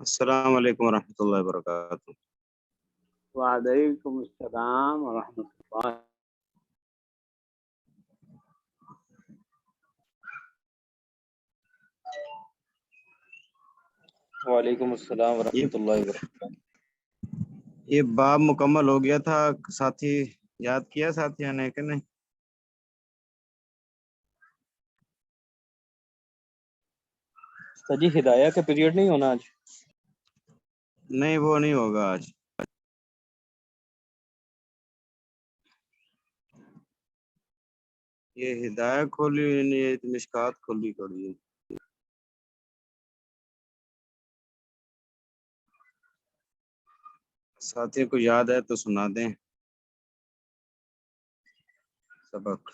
السلام علیکم ورحمۃ اللہ وبرکاتہ۔ وعلیکم السلام ورحمۃ اللہ۔ وعلیکم السلام ورحمۃ اللہ وبرکاتہ۔ یہ باب مکمل ہو گیا تھا، ساتھی یاد کیا ساتھیوں نے کہ نہیں؟ جی ہدایہ کا پیریڈ نہیں ہونا آج؟ نہیں، وہ نہیں ہوگا آج۔ یہ ہدایت کھولی نہیں ہے، مشکات کھولی پڑی ہے۔ ساتھیوں کو یاد ہے تو سنا دیں سبق۔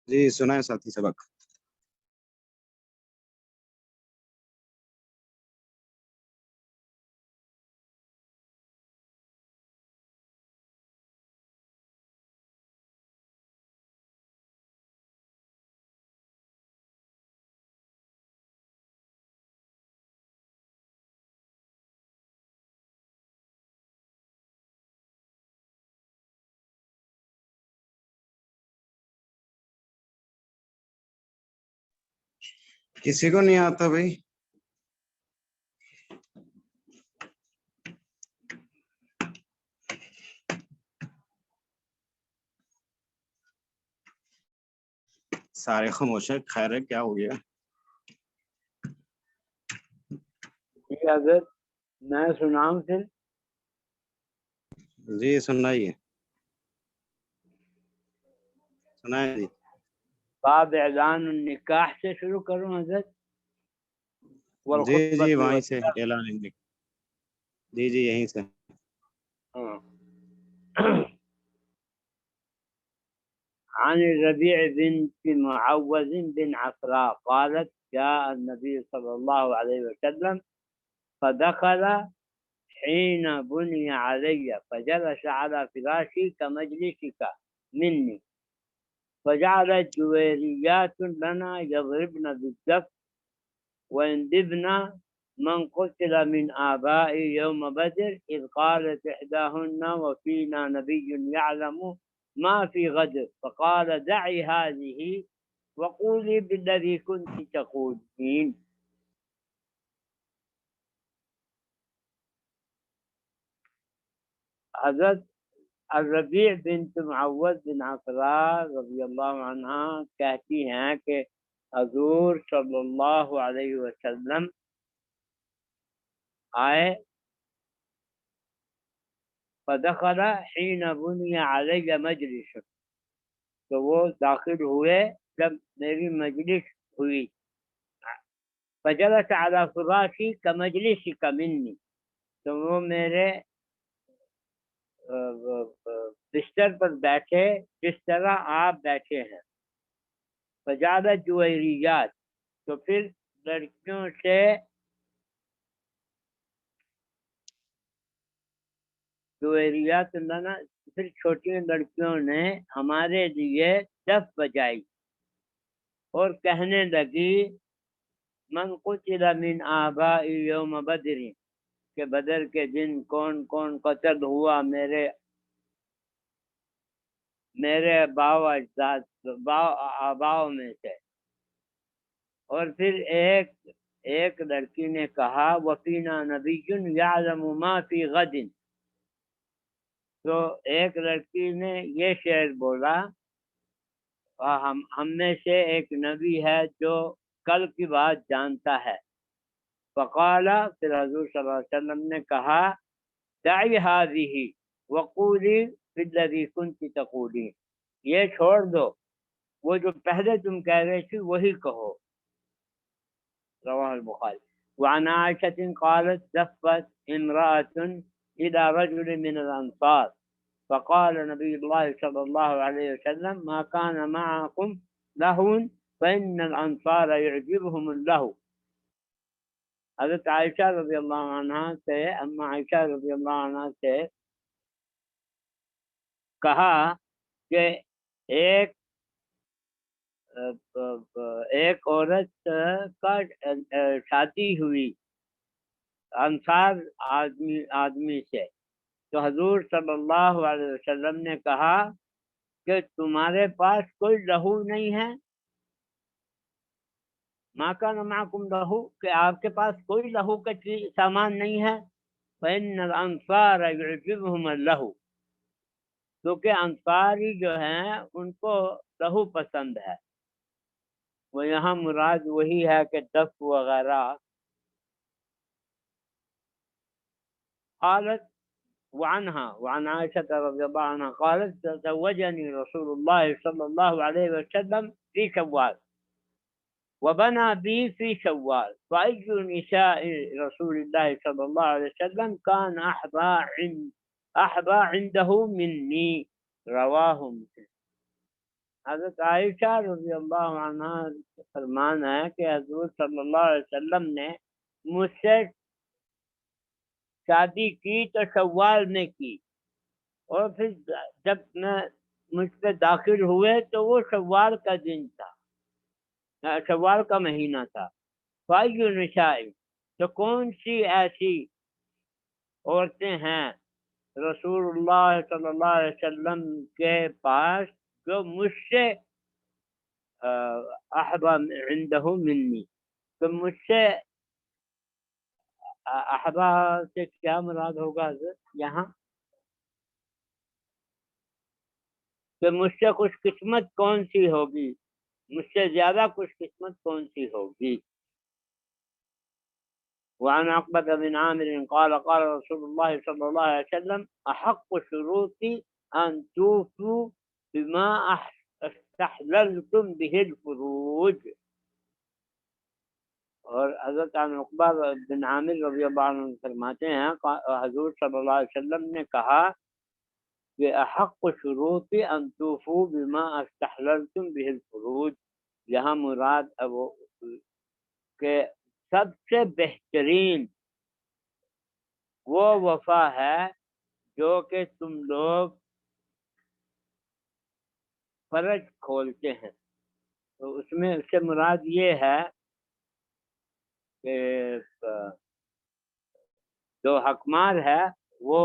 جی سنائیں ساتھی سبق۔ کسی کو نہیں آتا بھائی؟ سارے خاموش ہیں، خیر ہے، کیا ہو گیا؟ اگر میں سناؤں پھر؟ جی سنائیے، سنائیں جی۔ باب اعلان النکاح سے شروع کروں حضرت؟ جی جی وہیں سے اعلان جی جی یہیں سے۔ عن الربيع بنت معوذ بن عفراء قالت جاء النبي صلى الله عليه وسلم فدخل حين بني علي فجلس على فراشي كمجلسك مني فجعلت جويريات لنا يضربن بالدف ويندبن من قتل من آبائي يوم بدر إذ قالت إحداهن وفينا نبي يعلم ما في غدر فقال دعي هذه وقولي بالذي كنت تقولين۔ حضرت الربیع بنت معوذ بن عفراء رضی اللہ عنہ کہتی ہیں کہ حضور صلی اللہ علیہ وسلم آئے فدخل حین بنی علی مجلس، تو وہ داخل ہوئے جب میری مجلس ہوئی۔ فجلس علی فراشی کمجلسک منی، تو وہ میرے بستر پر بیٹھے جس طرح آپ بیٹھے ہیں۔ فجعلت جویریات، تو پھر لڑکیوں سے جویریات لنا، پھر چھوٹی لڑکیوں نے ہمارے لیے دف بجائی اور کہنے لگی من قتل من آبائی یوم بدر، کہ بدر کے دن کون کون قتل ہوا میرے باو اجداد آباؤں میں سے۔ اور پھر ایک لڑکی نے کہا وفینا نبی یعلم ما فی غد، تو ایک لڑکی نے یہ شعر بولا ہم میں سے ایک نبی ہے جو کل کی بات جانتا ہے۔ فقال، پھر حضور صلی اللہ علیہ وسلم نے کہا دعی هذه وقولی بالذی کنت تقولین، یہ چھوڑ دو، وہ جو پہلے تم کہہ رہے تھی وہی کہو۔ رواہ البخاری۔ وعن عائشة قالت دفت امرأة إلى رجل من الأنصار فقال نبي الله صلى الله عليه وسلم ما كان معكم لهو فإن الأنصار يعجبهم اللهو. حضرت عائشہ رضی اللہ عنہ سے، اما عائشہ رضی اللہ عنہ سے کہا کہ ایک ایک عورت کا شادی ہوئی انصار آدمی سے، تو حضور صلی اللہ علیہ وسلم نے کہا کہ تمہارے پاس کوئی لہو نہیں ہے، ما کان معکم لہو، کہ آپ کے پاس کوئی لہو کا سامان نہیں ہے. فإن الانصار يعجبهم اللہو، کیونکہ انصاری جو ہیں ان کو لہو پسند ہے. وہ یہاں مراد وہی ہے کہ دف وغیرہ. قالت وعنها وعن عائشة رضي الله عنها قالت تزوجني رسول الله صلى الله عليه وسلم في شوال وبنى بي في شوال، فأي نساء رسول الله صلى الله عليه وسلم كان أحظى عنده مني، رواه مسلم. حضرت عائشہ رضی اللہ عنہ فرمان ہے کہ حضور صلی اللہ علیہ وسلم نے مجھ سے شادی کی تو شوال میں کی، اور پھر جب میں مجھ پہ داخل ہوئے تو وہ شوال کا دن تھا، شوال کا مہینہ تھا. فائیو نشائی، تو کون سی ایسی عورتیں ہیں رسول اللہ صلی اللہ علیہ وسلم کے پاس جو مجھ سے احبا عندہ منی، تو مجھ سے احبا سے کیا مراد ہوگا حضرت یہاں؟ کہ مجھ سے خوش قسمت کون سی ہوگی، مجھ سے زیادہ خوش قسمت کون سی ہوگی. وعن عقبة بن عامر قال قال رسول الله صلى الله عليه وسلم أحق شروطي أن توفوا بما استحللتم به الفروج. اور حضرت عقبہ بن عامر رضی اللہ عنہ فرماتے ہیں حضور صلی اللہ علیہ وسلم نے کہا کہ احق شروطی ان توفوا بما استحللتم به الفروج، یہاں مراد کہ سب سے بہترین وہ وفا ہے جو کہ تم لوگ فرج کھولتے ہیں. تو اس میں اس سے مراد یہ ہے کہ جو حکمار ہے وہ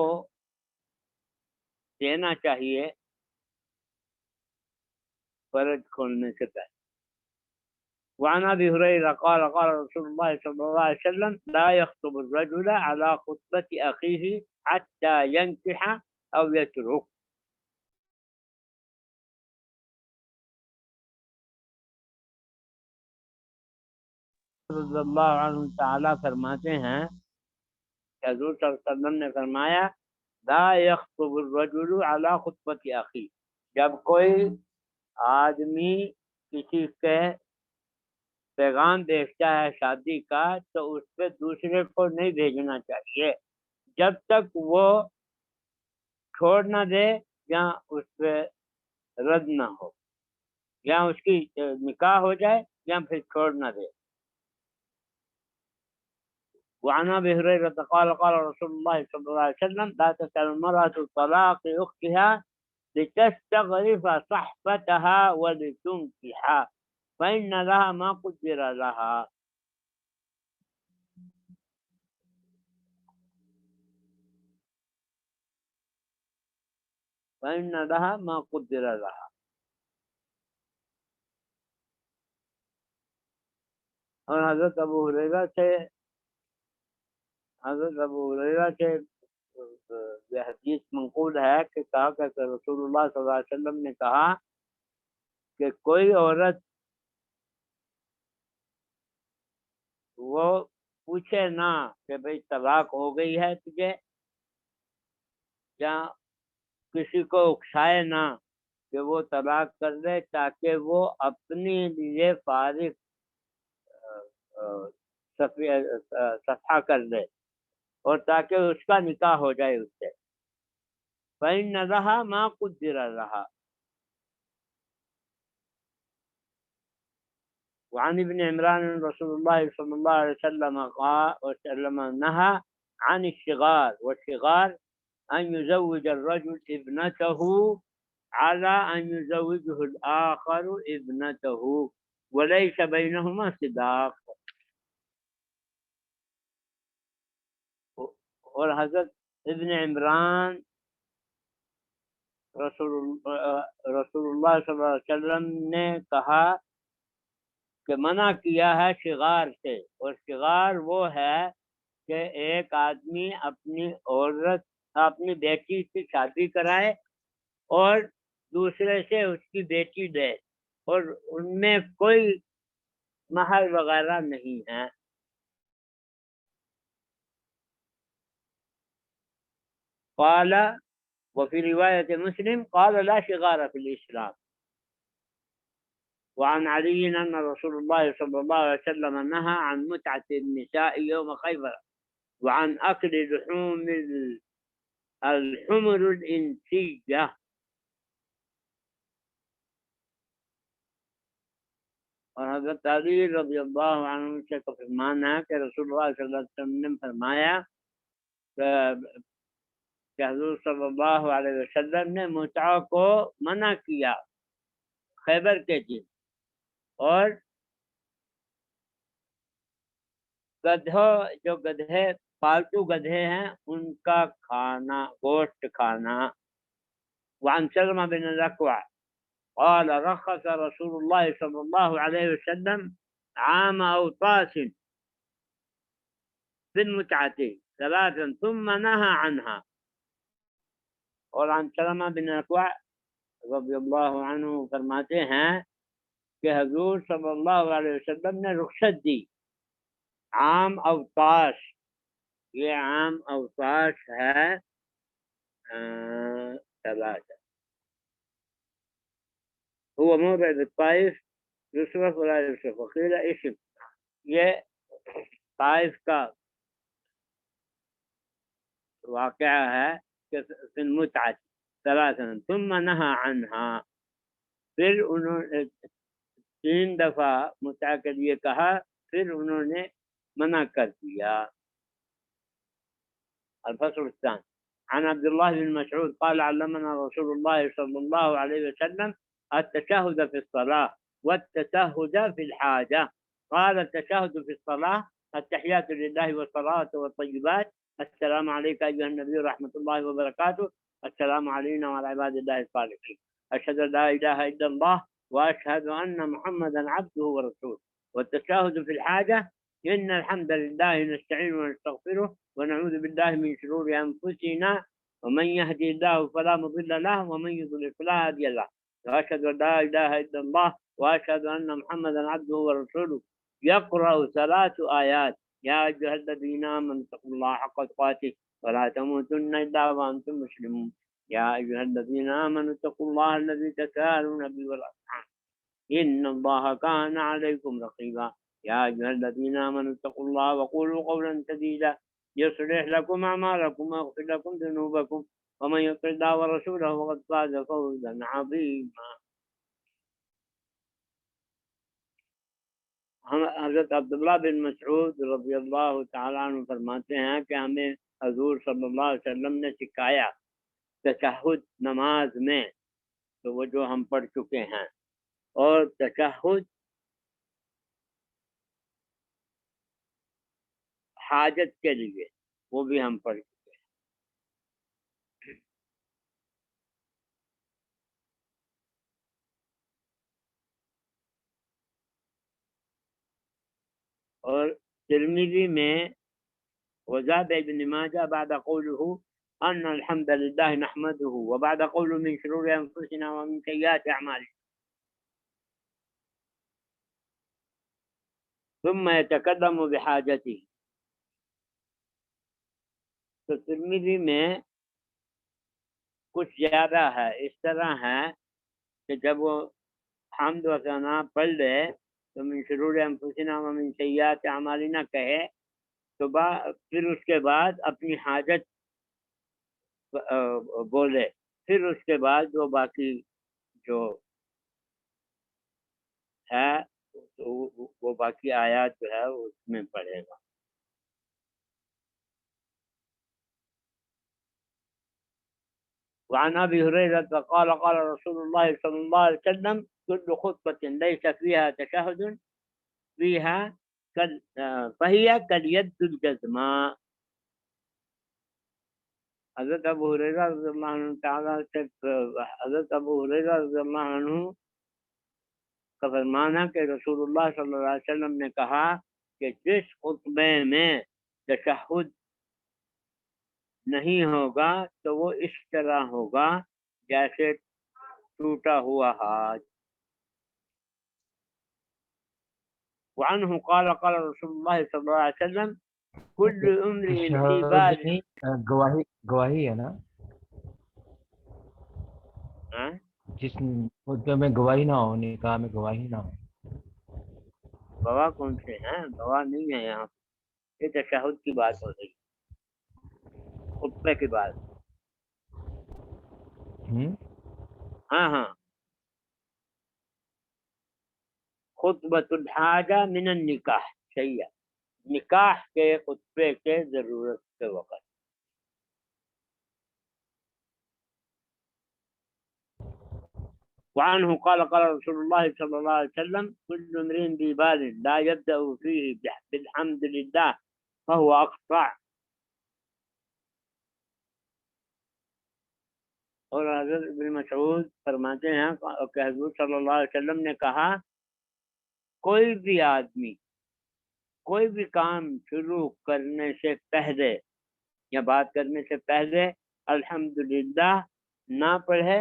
دینا چاہیے فرج کھولنے سے پہلے. وعن ابي هريره قال قال رسول الله صلى الله عليه وسلم لا يخطب الرجل على خطبة اخيه حتى ينكح او يترك. رضی اللہ عنہ تعالی فرماتے ہیں کہ حضور صلی اللہ علیہ وسلم نے فرمایا لا يخطب الرجل على خطبة اخی، جب کوئی آدمی کسی کے پیغام بھیجتا ہے شادی کا تو اس پہ دوسرے کو نہیں بھیجنا چاہیے جب تک وہ چھوڑ نہ دے یا اس پہ رد نہ ہو، یا اس کی نکاح ہو جائے یا پھر چھوڑ نہ دے. وعن ابي هريره قال قال رسول الله صلى الله عليه وسلم لا تسأل المرأة طلاق اختها لتستغرف صحبتها ولتنكحها فإن لها ما قدر لها. فإن لها ما قدر لها. اور حضرت ابو ہریرہ سے یہ حدیث منقول ہے کہ کہا کہ رسول اللہ صلی اللہ علیہ وسلم نے کہا کہ کوئی عورت وہ پوچھے نہ کہ بھئی طلاق ہو گئی ہے تجھے، یا کسی کو اکسائے نہ کہ وہ طلاق کر لے تاکہ وہ اپنے لیے فارغ صفحہ کر لے اور تاکہ اس کا نکاح ہو جائے اس سے. فإن لها ما قدر لها، وعن ابن عمران رسول الله صلى الله عليه وسلم قال نهى عن الشغار، والشغار أن يزوج الرجل ابنته على أن يزوجه الآخر ابنته وليس بينهما صداق. اور حضرت ابن عمران رسول اللہ صلی اللہ علیہ وسلم نے کہا کہ منع کیا ہے شغار سے، اور شغار وہ ہے کہ ایک آدمی اپنی بیٹی سے شادی کرائے اور دوسرے سے اس کی بیٹی دے، اور ان میں کوئی مہر وغیرہ نہیں ہے. قال وفي رواية مسلم قال لا شغار في الإسلام. وعن علي أن رسول الله صلى الله عليه وسلم نهى عن متعة النساء يوم خيبر وعن أكل لحوم الحمر الإنسية. اور حضرت علی رضی اللہ عنہ سے فرمان ہے کہ رسول اللہ صلی اللہ علیہ وسلم نے فرمایا کہ حضور صلی اللہ علیہ وسلم نے متعہ کو منع کیا خیبر کے دن، اور جو گدھے پالتو گدھے ہیں ان کا کھانا، گوشت کھانا. وعن سلمہ بن الاکوع قال رخص رسول الله صلى الله عليه وسلم عام أوطاس في المتعة ثلاثا ثم نهى عنها. اور عن سلمہ بن الاکوع رضی اللہ عنہ فرماتے ہیں کہ حضور صلی اللہ علیہ وسلم نے رخصت دی عام اوطاس. یہ عام اوطاس ہے ثلاثة، هو موضع بالطائف يصرف ولا يصرف وقيل اسم. یہ طائف کا واقعہ ہے کہ فی المتعة ثلاثا ثم نهى عنها، پھر انہوں نے 3 دفعہ متعہ کے لیے کہا، پھر انہوں نے منع کر دیا. الفصل الثاني عن عبد الله بن مسعود قال علمنا رسول الله صلى الله عليه وسلم التشهد في الصلاة والتشهد في الحاجة. قال التشهد في الصلاة التحيات لله والصلاة والطيبات السلام عليك أيها النبي ورحمة الله وبركاته السلام علينا وعلى عباد الله الصالحين أشهد أن لا إله إلا الله وأشهد أن محمدا عبده ورسوله. والتشهد في الحاجة إن الحمد لله نستعين ونستغفره ونعوذ بالله من شرور أنفسنا ومن يهدي الله فلا مضل له ومن يضلل فلا هادي له وأشهد أن لا إله إلا الله وأشهد أن محمدا عبده ورسوله. يقرأ 3 آيات يا أيها الذين آمنوا اتقوا الله حق تقاته ولا تموتن إلا وأنتم مسلمون يا أيها الذين آمنوا اتقوا الله الذي تساءلون به والأرحام إن الله كان عليكم رقيبا يا أيها الذين آمنوا اتقوا الله وقولوا قولا سديدا يصلح لكم أعمالكم ويغفر لكم ذنوبكم ومن يطع الله ورسوله فقد فاز فوزا عظيما. حضرت عبداللہ بن مسعود رضی اللہ تعالیٰ عنہ فرماتے ہیں کہ ہمیں حضور صلی اللہ علیہ وسلم نے سکھایا تشہد نماز میں، تو وہ جو ہم پڑھ چکے ہیں، اور تشہد حاجت کے لیے وہ بھی ہم پڑھ چکے ہیں. اور ترمذی میں وزاد ابن ماجہ بعد قوله ان الحمد لله نحمده وبعد قوله من شرور انفسنا ومن سيئات اعمالنا ثم يتقدم بحاجته. تو ترمذی میں کچھ زیادہ ہے، اس طرح ہے کہ جب وہ حمد و ثنا پڑھ لے تو من شرور انفسنا ومن سیئات اعمالنا کہے، تو پھر اس کے بعد اپنی حاجت بولے، پھر اس کے بعد جو باقی جو ہے تو وہ باقی آیات جو ہے وہ اس میں پڑھے گا. وعن ابي هريره قال قال رسول الله صلى الله عليه وسلم كل خطبه ليس فيها تشهد فيها فهي كاليد الجزماء. حضرت ابو ہریرہ رضی اللہ عنہ تعالیٰ سے حضرت ابو ہریرہ رضی اللہ عنہ کا فرمان ہے کہ رسول اللہ صلی اللہ علیہ وسلم نے کہا کہ جس خطبے میں تشہد نہیں ہوگا تو وہ اس طرح ہوگا جیسے ٹوٹا ہوا ہاتھ. وعنہ قال قال رسول اللہ صلی اللہ علیہ وسلم کل امرئ فی بال گواہی ہے نا، جس خطبے میں گواہی نہ ہو، نکاح میں گواہی نہ ہو. گواہ کون سے ہیں؟ گواہ نہیں ہے یہاں. یہ تشہد کی بات ہو رہی ہے، خطبے کی بات. ہاں خطبۃ الحاجہ من النکاح، صحیح ہے، نکاح کے خطبے کے ضرورت کے وقت. وعنه قال قال رسول الله صلى الله عليه وسلم كل امرئ ذي بال لا يبدأ فيه بالحمد لله فهو أقطع. اور حضرت ابن مسعود فرماتے ہیں کہ حضور صلی اللہ علیہ وسلم نے کہا کوئی بھی آدمی کوئی بھی کام شروع کرنے سے پہلے یا بات کرنے سے پہلے الحمدللہ نہ پڑھے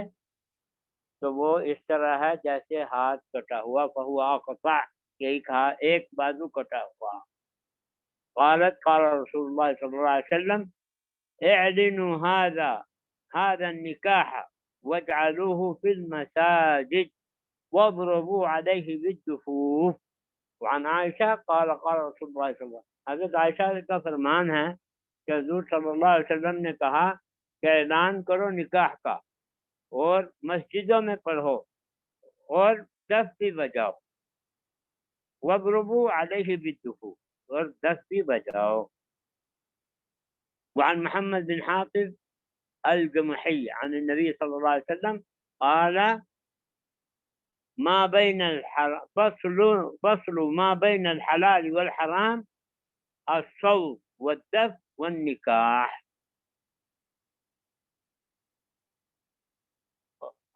تو وہ اس طرح ہے جیسے ہاتھ کٹا ہوا. فہو قطع، یہی کہا ایک بازو کٹا ہوا. قالت قال رسول اللہ صلی اللہ علیہ وسلم اعلنوا هذا النکاح واجعلوه في المساجد واضربوا عليه بالدفوف. وعن عائشہ قال قال رسول اللہ صلی اللہ علیہ وسلم، حضرت عائشہ کا فرمان ہے کہ حضور صلی اللہ علیہ وسلم نے کہا کہ اعلان کرو نکاح کا اور مسجدوں میں پڑھو اور دف بھی بجاؤ. وَاضْرِبُوا عَلَيْهِ بِالدُّفُوفِ، اور دف بھی بجاؤ. وعن محمد بن حافظ الجمحي عن النبي صلى الله عليه وسلم قال ما بين فصل ما بين الحلال والحرام الصوت والدف والنکاح.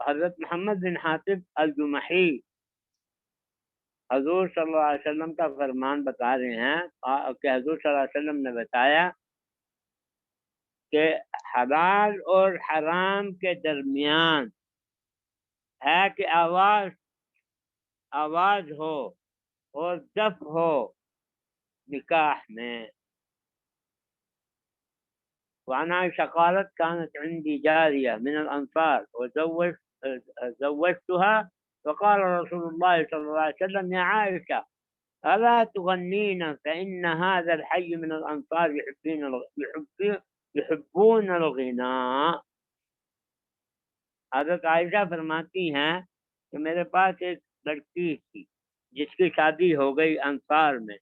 حضرت محمد بن حاتب الجمحی حضور صلی اللہ علیہ وسلم کا فرمان بتا رہے ہیں کہ حضور صلی اللہ علیہ وسلم نے بتایا کہ حلال اور حرام کے درمیان ہے کہ آواز ہو اور دف ہو نکاح میں. وعن عائشہ قالت كانت عندي جارية من الأنصار وزوجتها فقال رسول الله صلى الله عليه وسلم يا عائشة ألا تغنين فإن هذا الحي من الأنصار يحبون الغناء. حضرت عائشہ فرماتی ہیں کہ میرے پاس ایک لڑکی تھی جس کی شادی ہو گئی انصار میں،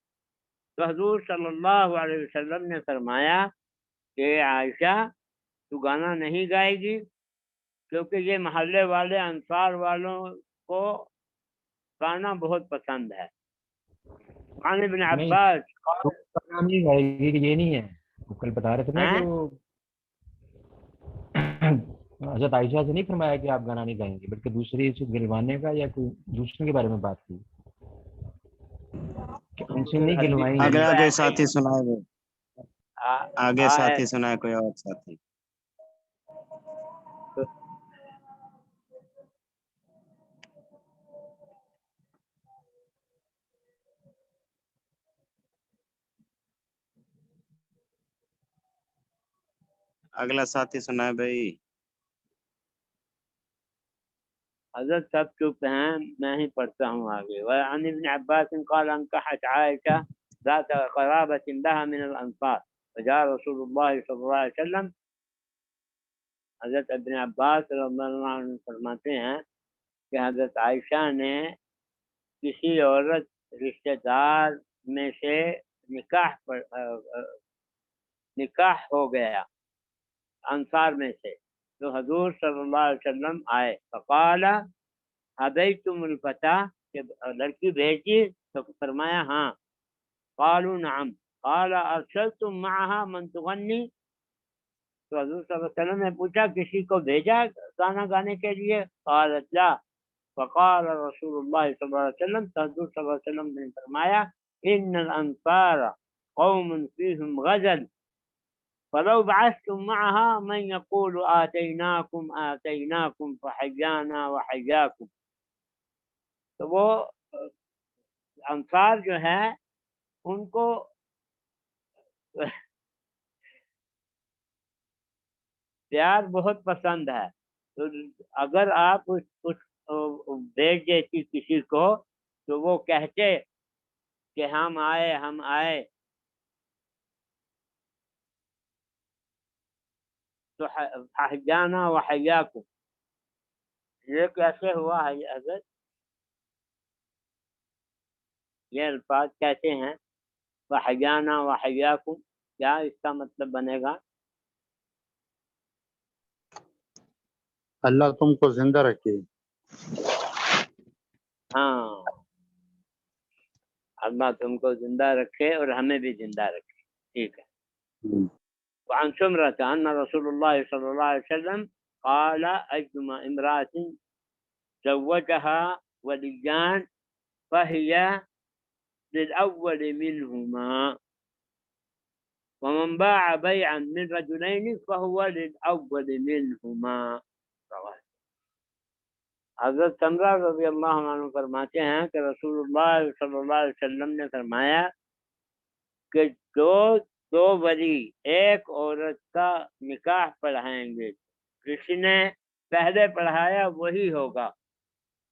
تو حضور صلی اللہ علیہ وسلم نے فرمایا کہ عائشہ تو گانا نہیں گائے گی کیونکہ یہ محلے والے انصار والوں کو گانا بہت پسند ہے. عن ابن عباس نام نہیں گائے گی کہ یہ نہیں ہے، وہ کل بتا رہے تھے نا کہ وہ حضرت عائشہ سے نہیں فرمایا کہ آپ گانا نہیں گائیں گے بلکہ دوسری سے گلوانے کا یا کوئی دوسرے کے بارے میں بات کی کہ ان سے نہیں گلوائیں گے. آگے ساتھی سنائے گے، آگے ساتھی سنائے کوئی اور ساتھی. اگلا ساتھی سنائے بھائی. حضرت سب چپ ہیں، میں ہی پڑھتا ہوں آگے. وعن ابن عباس قال انكحت عائشة ذات قرابة لها من الأنصار فجاء رسول الله صلی اللہ علیہ وسلم. حضرت ابن عباس رضی اللہ عنہ فرماتے ہیں کہ حضرت عائشہ نے کسی عورت رشتہ دار میں سے نکاح ہو گیا انصار میں سے، تو حضور صلی اللہ علیہ وسلم آئے، فقال ابیتم الفتى، کہ لڑکی بھیجی، تو فرمایا ہاں، قالوا نعم، قال ارسلتم معها من تغنی، تو حضور صلی اللہ علیہ وسلم نے پوچھا کسی کو بھیجا گانا گانے کے لیے؟ قالت لا، فقال رسول اللہ صلی اللہ علیہ وسلم، تو حضور صلی اللہ علیہ وسلم نے فرمایا ان الانصار قوم فیہم غزل فلو بعثتم معها من يقول آتیناکم آتیناکم فحیانا وحیاکم، تو وہ انصار جو ہے ان کو پیار بہت پسند ہے، تو اگر آپ اس بھیج دیتی کسی کو تو وہ کہتے کہ ہم آئے تو حجانا و حیاکم، یہ کیسے ہوا ہے حضرت؟ یہ الفاظ کیسے ہیں وحجانا و حیاکم؟ کیا اس کا مطلب بنے گا؟ اللہ تم کو زندہ رکھے۔ ہاں، اللہ تم کو زندہ رکھے اور ہمیں بھی زندہ رکھے، ٹھیک ہے۔ وعن سمرة أن رسول الله صلى الله عليه وسلم قال أيما امرأة زوجها وليان فهي للأول منهما، ومن باع بيعا من رجلين فهو للأول منهما۔ حضرت سمرہ رضی اللہ عنہ فرماتے ہیں کہ رسول اللہ صلی اللہ علیہ وسلم نے فرمایا کہ جو دو ولی ایک عورت کا نکاح پڑھائیں گے، جس نے پہلے پڑھایا وہی ہوگا،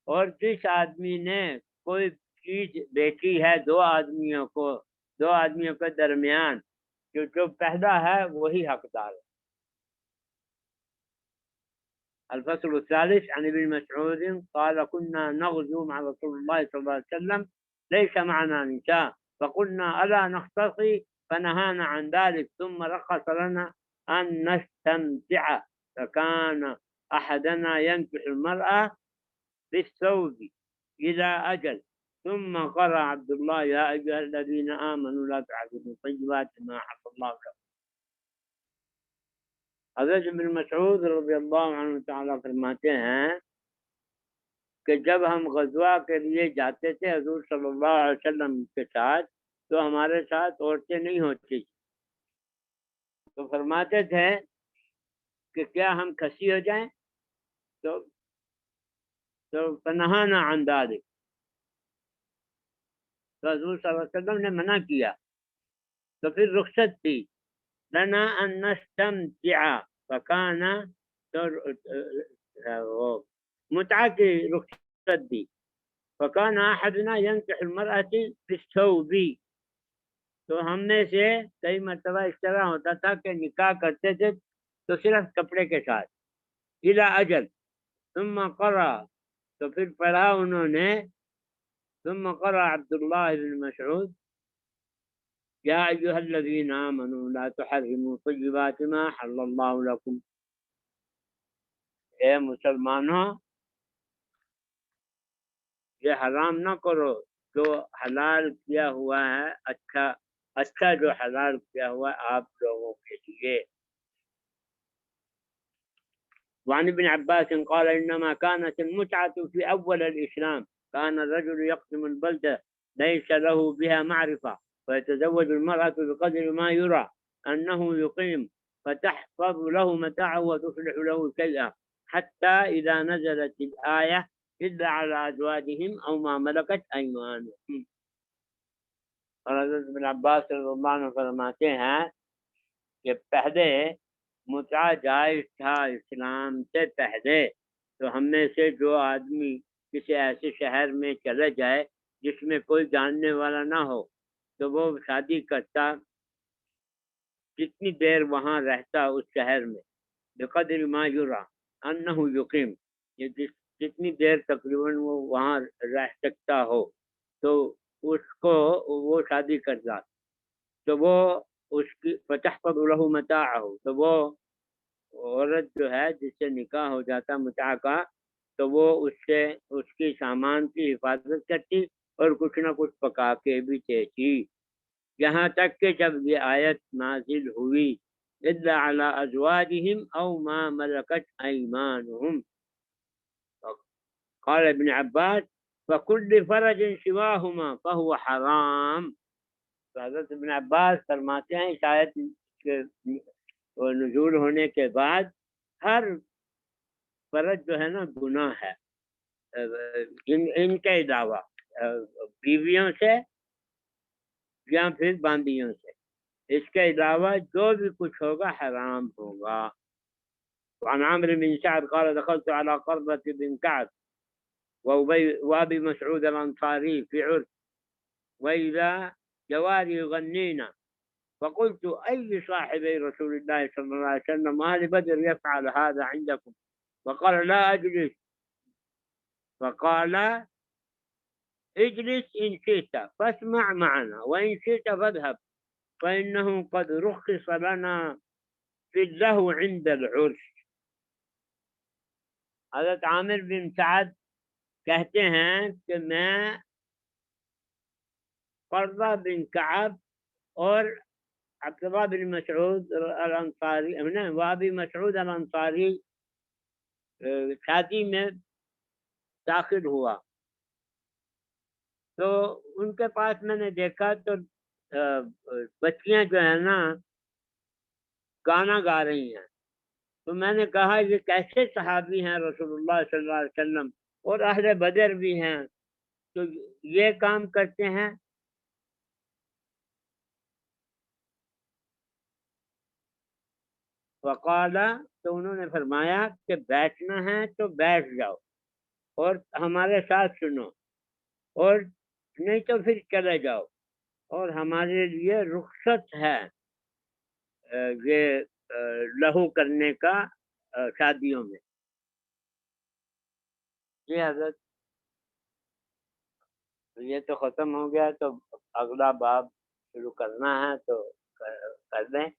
اور جس آدمی نے کوئی چیز بیچی ہے دو آدمیوں کے درمیان، جو پہلا ہے وہی حقدار ہے۔ الفصل الثالث عن ابن مسعود قال كنا نغزو مع رسول الله صلى الله عليه وسلم ليس معنا نساء فقلنا ألا نختصي فنهانا عن ذلك ثم رخص لنا أن نستمتع، فكان أحدنا ينكح المرأة بالثوب إلى أجل، ثم قرأ عبد الله يا أيها الذين آمنوا لا تعبدوا طيبات ما أحل الله لكم۔ حضرت ابن مسعود رضی اللہ عنہ تعالیٰ فرماتے ہیں کہ جب ہم غزوہ کے لیے جاتے تھے حضور صلی اللہ علیہ وسلم کے ساتھ، تو ہمارے ساتھ عورتیں نہیں ہوتی، تو فرماتے تھے کہ کیا ہم کھسی ہو جائیں، تو فنہانا عن ذلک، تو حضور صلی اللہ علیہ وسلم نے منع کیا، تو پھر رخصت تھی لنا ان نستمتع، فکان متعہ کی رخصت دی، فکان احدنا ينكح المرأة بالثوب، تو ہم میں سے کئی مرتبہ اس طرح ہوتا تھا کہ نکاح کرتے تھے تو صرف کپڑے کے ساتھ، الى اجل، ثم قرأ، تو پھر پڑھا انہوں نے، ثم قرأ عبد الله بن مسعود یا ایھا الذین آمنوا لا تحرموا طیبات ما حل اللہ لکم، اے مسلمانوں یہ حرام نہ کرو جو حلال کیا ہوا ہے، اچھا جو حلال کیا ہوا ہے آپ لوگوں کے لیے۔ وعن ابن عباس قال انما كانت المتعة في اول الاسلام، كان الرجل يقسم البلدة ليس له بها معرفة فيتزوج المرأة بقدر ما يرى أنه يقيم، فتحفظ له متاعه وتصلح له شيئا حتى إذا نزلت الآية إلا على أزواجهم أو ما ملكت أيمانهم۔ اور حضرت ابن عباس رضی اللہ عنہ فرماتے ہیں کہ پہلے متعہ جائز تھا اسلام سے پہلے، تو ہم میں سے جو آدمی کسی ایسے شہر میں چلے جائے جس میں کوئی جاننے والا نہ ہو تو وہ شادی کرتا، جتنی دیر وہاں رہتا اس شہر میں، بقدر ما یرا انہ یقیم، یہ جتنی دیر تقریباً وہ وہاں رہ سکتا ہو، تو اس کو وہ شادی کرتا تو وہ اس کی فتحفظ له متاعه، تو وہ عورت جو ہے جس سے نکاح ہو جاتا متاع کا، تو وہ اس سے اس کی سامان کی حفاظت کرتی اور کچھ نہ کچھ پکا کے بھی دیتی، یہاں تک کہ جب یہ آیت نازل ہوئی الا علی ازواجہم او ما ملکت ایمانہم، قال ابن عباس فکل فرج سواہما فہو حرام۔ تو حضرت ابن عباس فرماتے ہیں اس آیت کے نزول ہونے کے بعد ہر فرج جو ہے نا گناہ ہے، ان کے علاوہ بیویوں سے یا پھر باندیوں سے، اس کے علاوہ جو بھی کچھ ہوگا حرام ہوگا۔ وعن عمرو بن سعد قال دخلت على قرة بن كعب وابي مسعود الأنصاري في عرس وإذا جواري يغنين فقلت أي صاحبي رسول الله صلى الله عليه وسلم أهل بدر يفعل هذا عندكم؟ فقال لا أجلس، فقال اجلس إن شئت فاسمع معنا وإن شئت فاذهب فإنه قد رخص لنا في اللهو عند العرس۔ حضرت عامر بن سعد کہتے ہیں کہ میں قرہ بن کعب اور عبداللہ بن مسعود الانصاری وابی مسعود الانصاری شادی میں داخل ہوا، تو ان کے پاس میں نے دیکھا تو بچیاں جو ہیں نا گانا گا رہی ہیں، تو میں نے کہا یہ کیسے صحابی ہیں رسول اللہ صلی اللہ علیہ وسلم اور اہل بدر بھی ہیں تو یہ کام کرتے ہیں؟ فقال، تو انہوں نے فرمایا کہ بیٹھنا ہے تو بیٹھ جاؤ اور ہمارے ساتھ سنو، اور نہیں تو پھر چلے جاؤ، اور ہمارے لیے رخصت ہے یہ لہو کرنے کا شادیوں میں۔ جی حضرت یہ تو ختم ہو گیا، تو اگلا باب شروع کرنا ہے تو کر دیں۔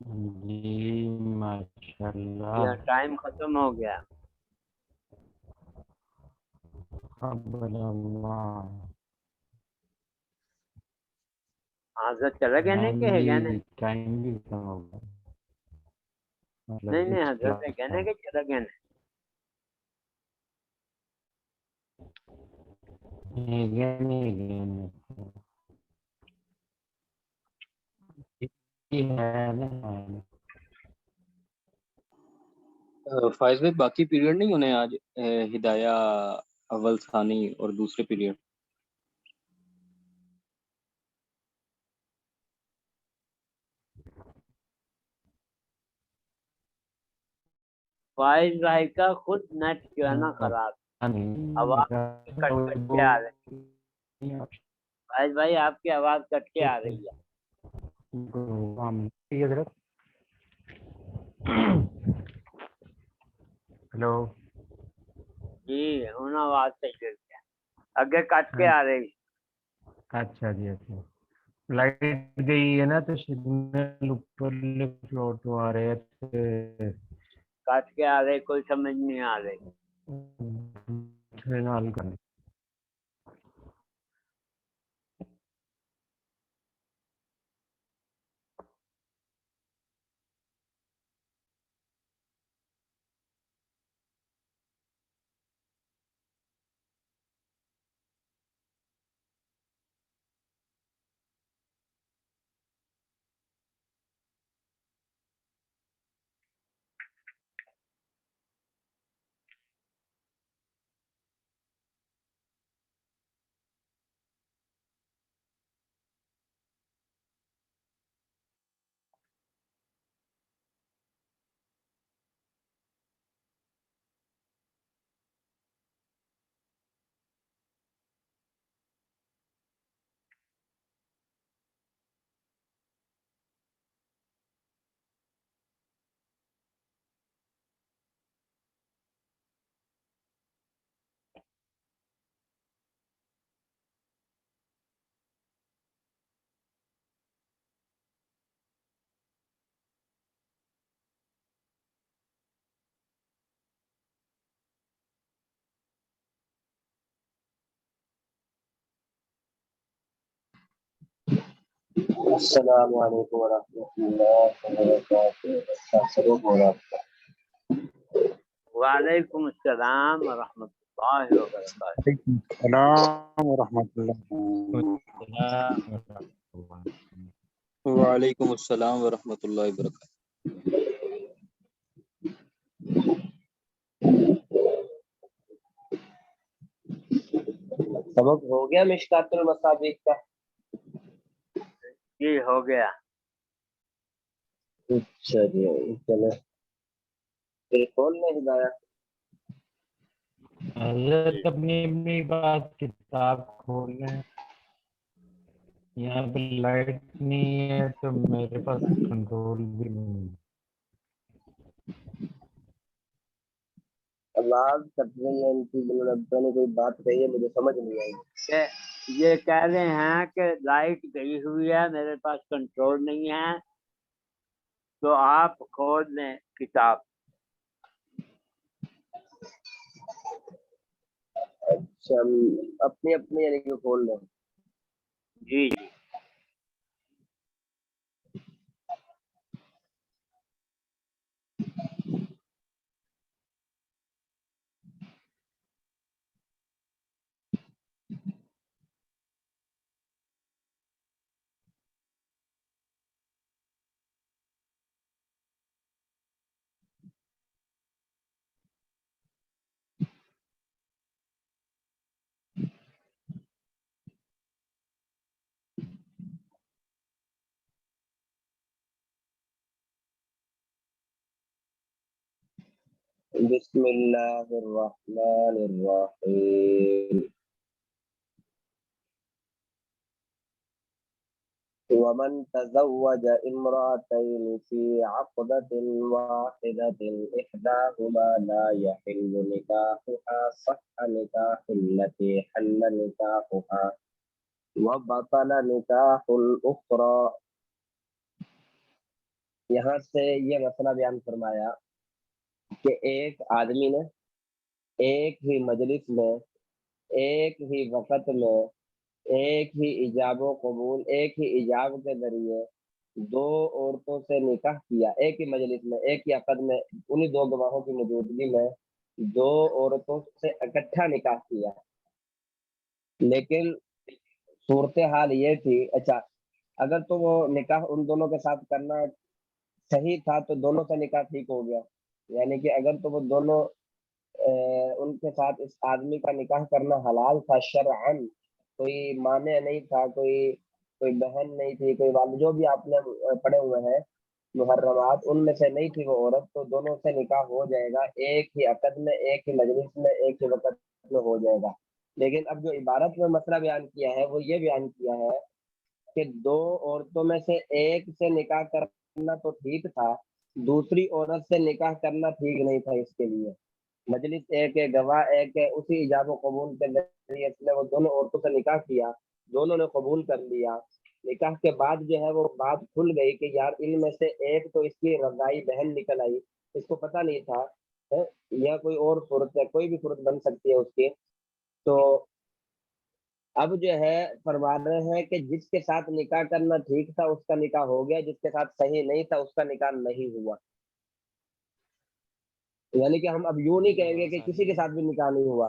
جی ماشاء اللہ، یہ ٹائم ختم ہو گیا۔ حضرت چلا گیا نہیں کہ ہے گیا نہیں؟ ٹائم بھی ختم ہو گیا، نہیں نہیں حضرت کہنے کہ چلا گیا نہیں۔ فائز بھائی باقی پیریڈ نہیں ہونے آج، ہدایہ اول ثانی اور دوسرے پیریڈ؟ فائز بھائی کا خود نیٹ جو ہے نا خراب، آواز کٹ کٹ کے آ رہی ہے۔ فائز بھائی آپ کی آواز کٹ کے آ رہی ہے۔ حضرت ہلو جی ان آواز سے گر گیا، اگے کٹ کے آ رہی۔ اچھا جی، اچھا لائٹ گئی ہے نا تو سگنل اوپر فلور تو آ رہے تھے، کٹ کے آ رہے، کوئی سمجھ نہیں آ رہی۔ حل کرنے السلام علیکم ورحمۃ اللہ وبرکاتہ. وعلیکم السلام ورحمۃ اللہ وبرکاتہ. السلام ورحمۃ اللہ. وعلیکم السلام ورحمۃ اللہ وبرکاتہ. سبق ہو گیا مشکات المصابیح کا؟ جی ہو گیا. اچھا جی چلو پھر کھول لیں ہدایت. حضرت اپنی اپنی بات کتاب کھول لیں. یہاں پہ لائٹ نہیں ہے تو میرے پاس کنٹرول بھی نہیں ہے. آواز کٹ رہی ہے ان کی. ابا نے کوئی بات کہی ہے مجھے سمجھ نہیں آئی. کہ یہ کہہ رہے ہیں کہ لائٹ گئی ہوئی ہے, میرے پاس کنٹرول نہیں ہے, تو آپ کھول لیں کتاب. اچھا اپنی اپنی یعنی کہ کھول لیں. جی جی. بسم اللہ الرحمن الرحیم. ومن تزوج امرأتين في عقدة واحدة إحداهما لا يحل نكاحها صح نكاح التي حل نكاحها وبطل نكاح الأخرى. یہاں سے یہ مسئلہ بیان فرمایا کہ ایک آدمی نے ایک ہی مجلس میں ایک ہی وقت میں ایک ہی ایجاب و قبول ایک ہی ایجاب کے ذریعے دو عورتوں سے نکاح کیا. ایک ہی مجلس میں ایک ہی عقد میں انہی دو گواہوں کی موجودگی میں دو عورتوں سے اکٹھا نکاح کیا. لیکن صورتحال یہ تھی, اچھا اگر تو وہ نکاح ان دونوں کے ساتھ کرنا صحیح تھا تو دونوں کا نکاح ٹھیک ہو گیا. یعنی کہ اگر تو وہ دونوں ان کے ساتھ اس آدمی کا نکاح کرنا حلال تھا شرعاً, کوئی مانع نہیں تھا, کوئی بہن نہیں تھی, کوئی والد, جو بھی آپ نے پڑھے ہوئے ہیں محرمات, ان میں سے نہیں تھی وہ عورت, تو دونوں سے نکاح ہو جائے گا. ایک ہی عقد میں ایک ہی مجلس میں ایک ہی وقت میں ہو جائے گا. لیکن اب جو عبارت میں مسئلہ بیان کیا ہے وہ یہ بیان کیا ہے کہ دو عورتوں میں سے ایک سے نکاح کرنا تو ٹھیک تھا, دوسری عورت سے نکاح کرنا ٹھیک نہیں تھا. اس کے لیے مجلس ایک ہے, گواہ ایک ہے, اسی ایجاب و قبول کے ذریعے اس نے وہ دونوں عورتوں سے نکاح کیا, دونوں نے قبول کر لیا. نکاح کے بعد جو ہے وہ بات کھل گئی کہ یار ان میں سے ایک تو اس کی رضائی بہن نکل آئی, اس کو پتہ نہیں تھا, یا کوئی اور صورت ہے, کوئی بھی صورت بن سکتی ہے اس کی. تو اب جو ہے فرما رہے ہیں کہ جس کے ساتھ نکاح کرنا ٹھیک تھا اس کا نکاح ہو گیا, جس کے ساتھ صحیح نہیں تھا اس کا نکاح نہیں ہوا. یعنی کہ ہم اب یوں نہیں کہیں گے کہ کسی کے ساتھ بھی نکاح نہیں ہوا,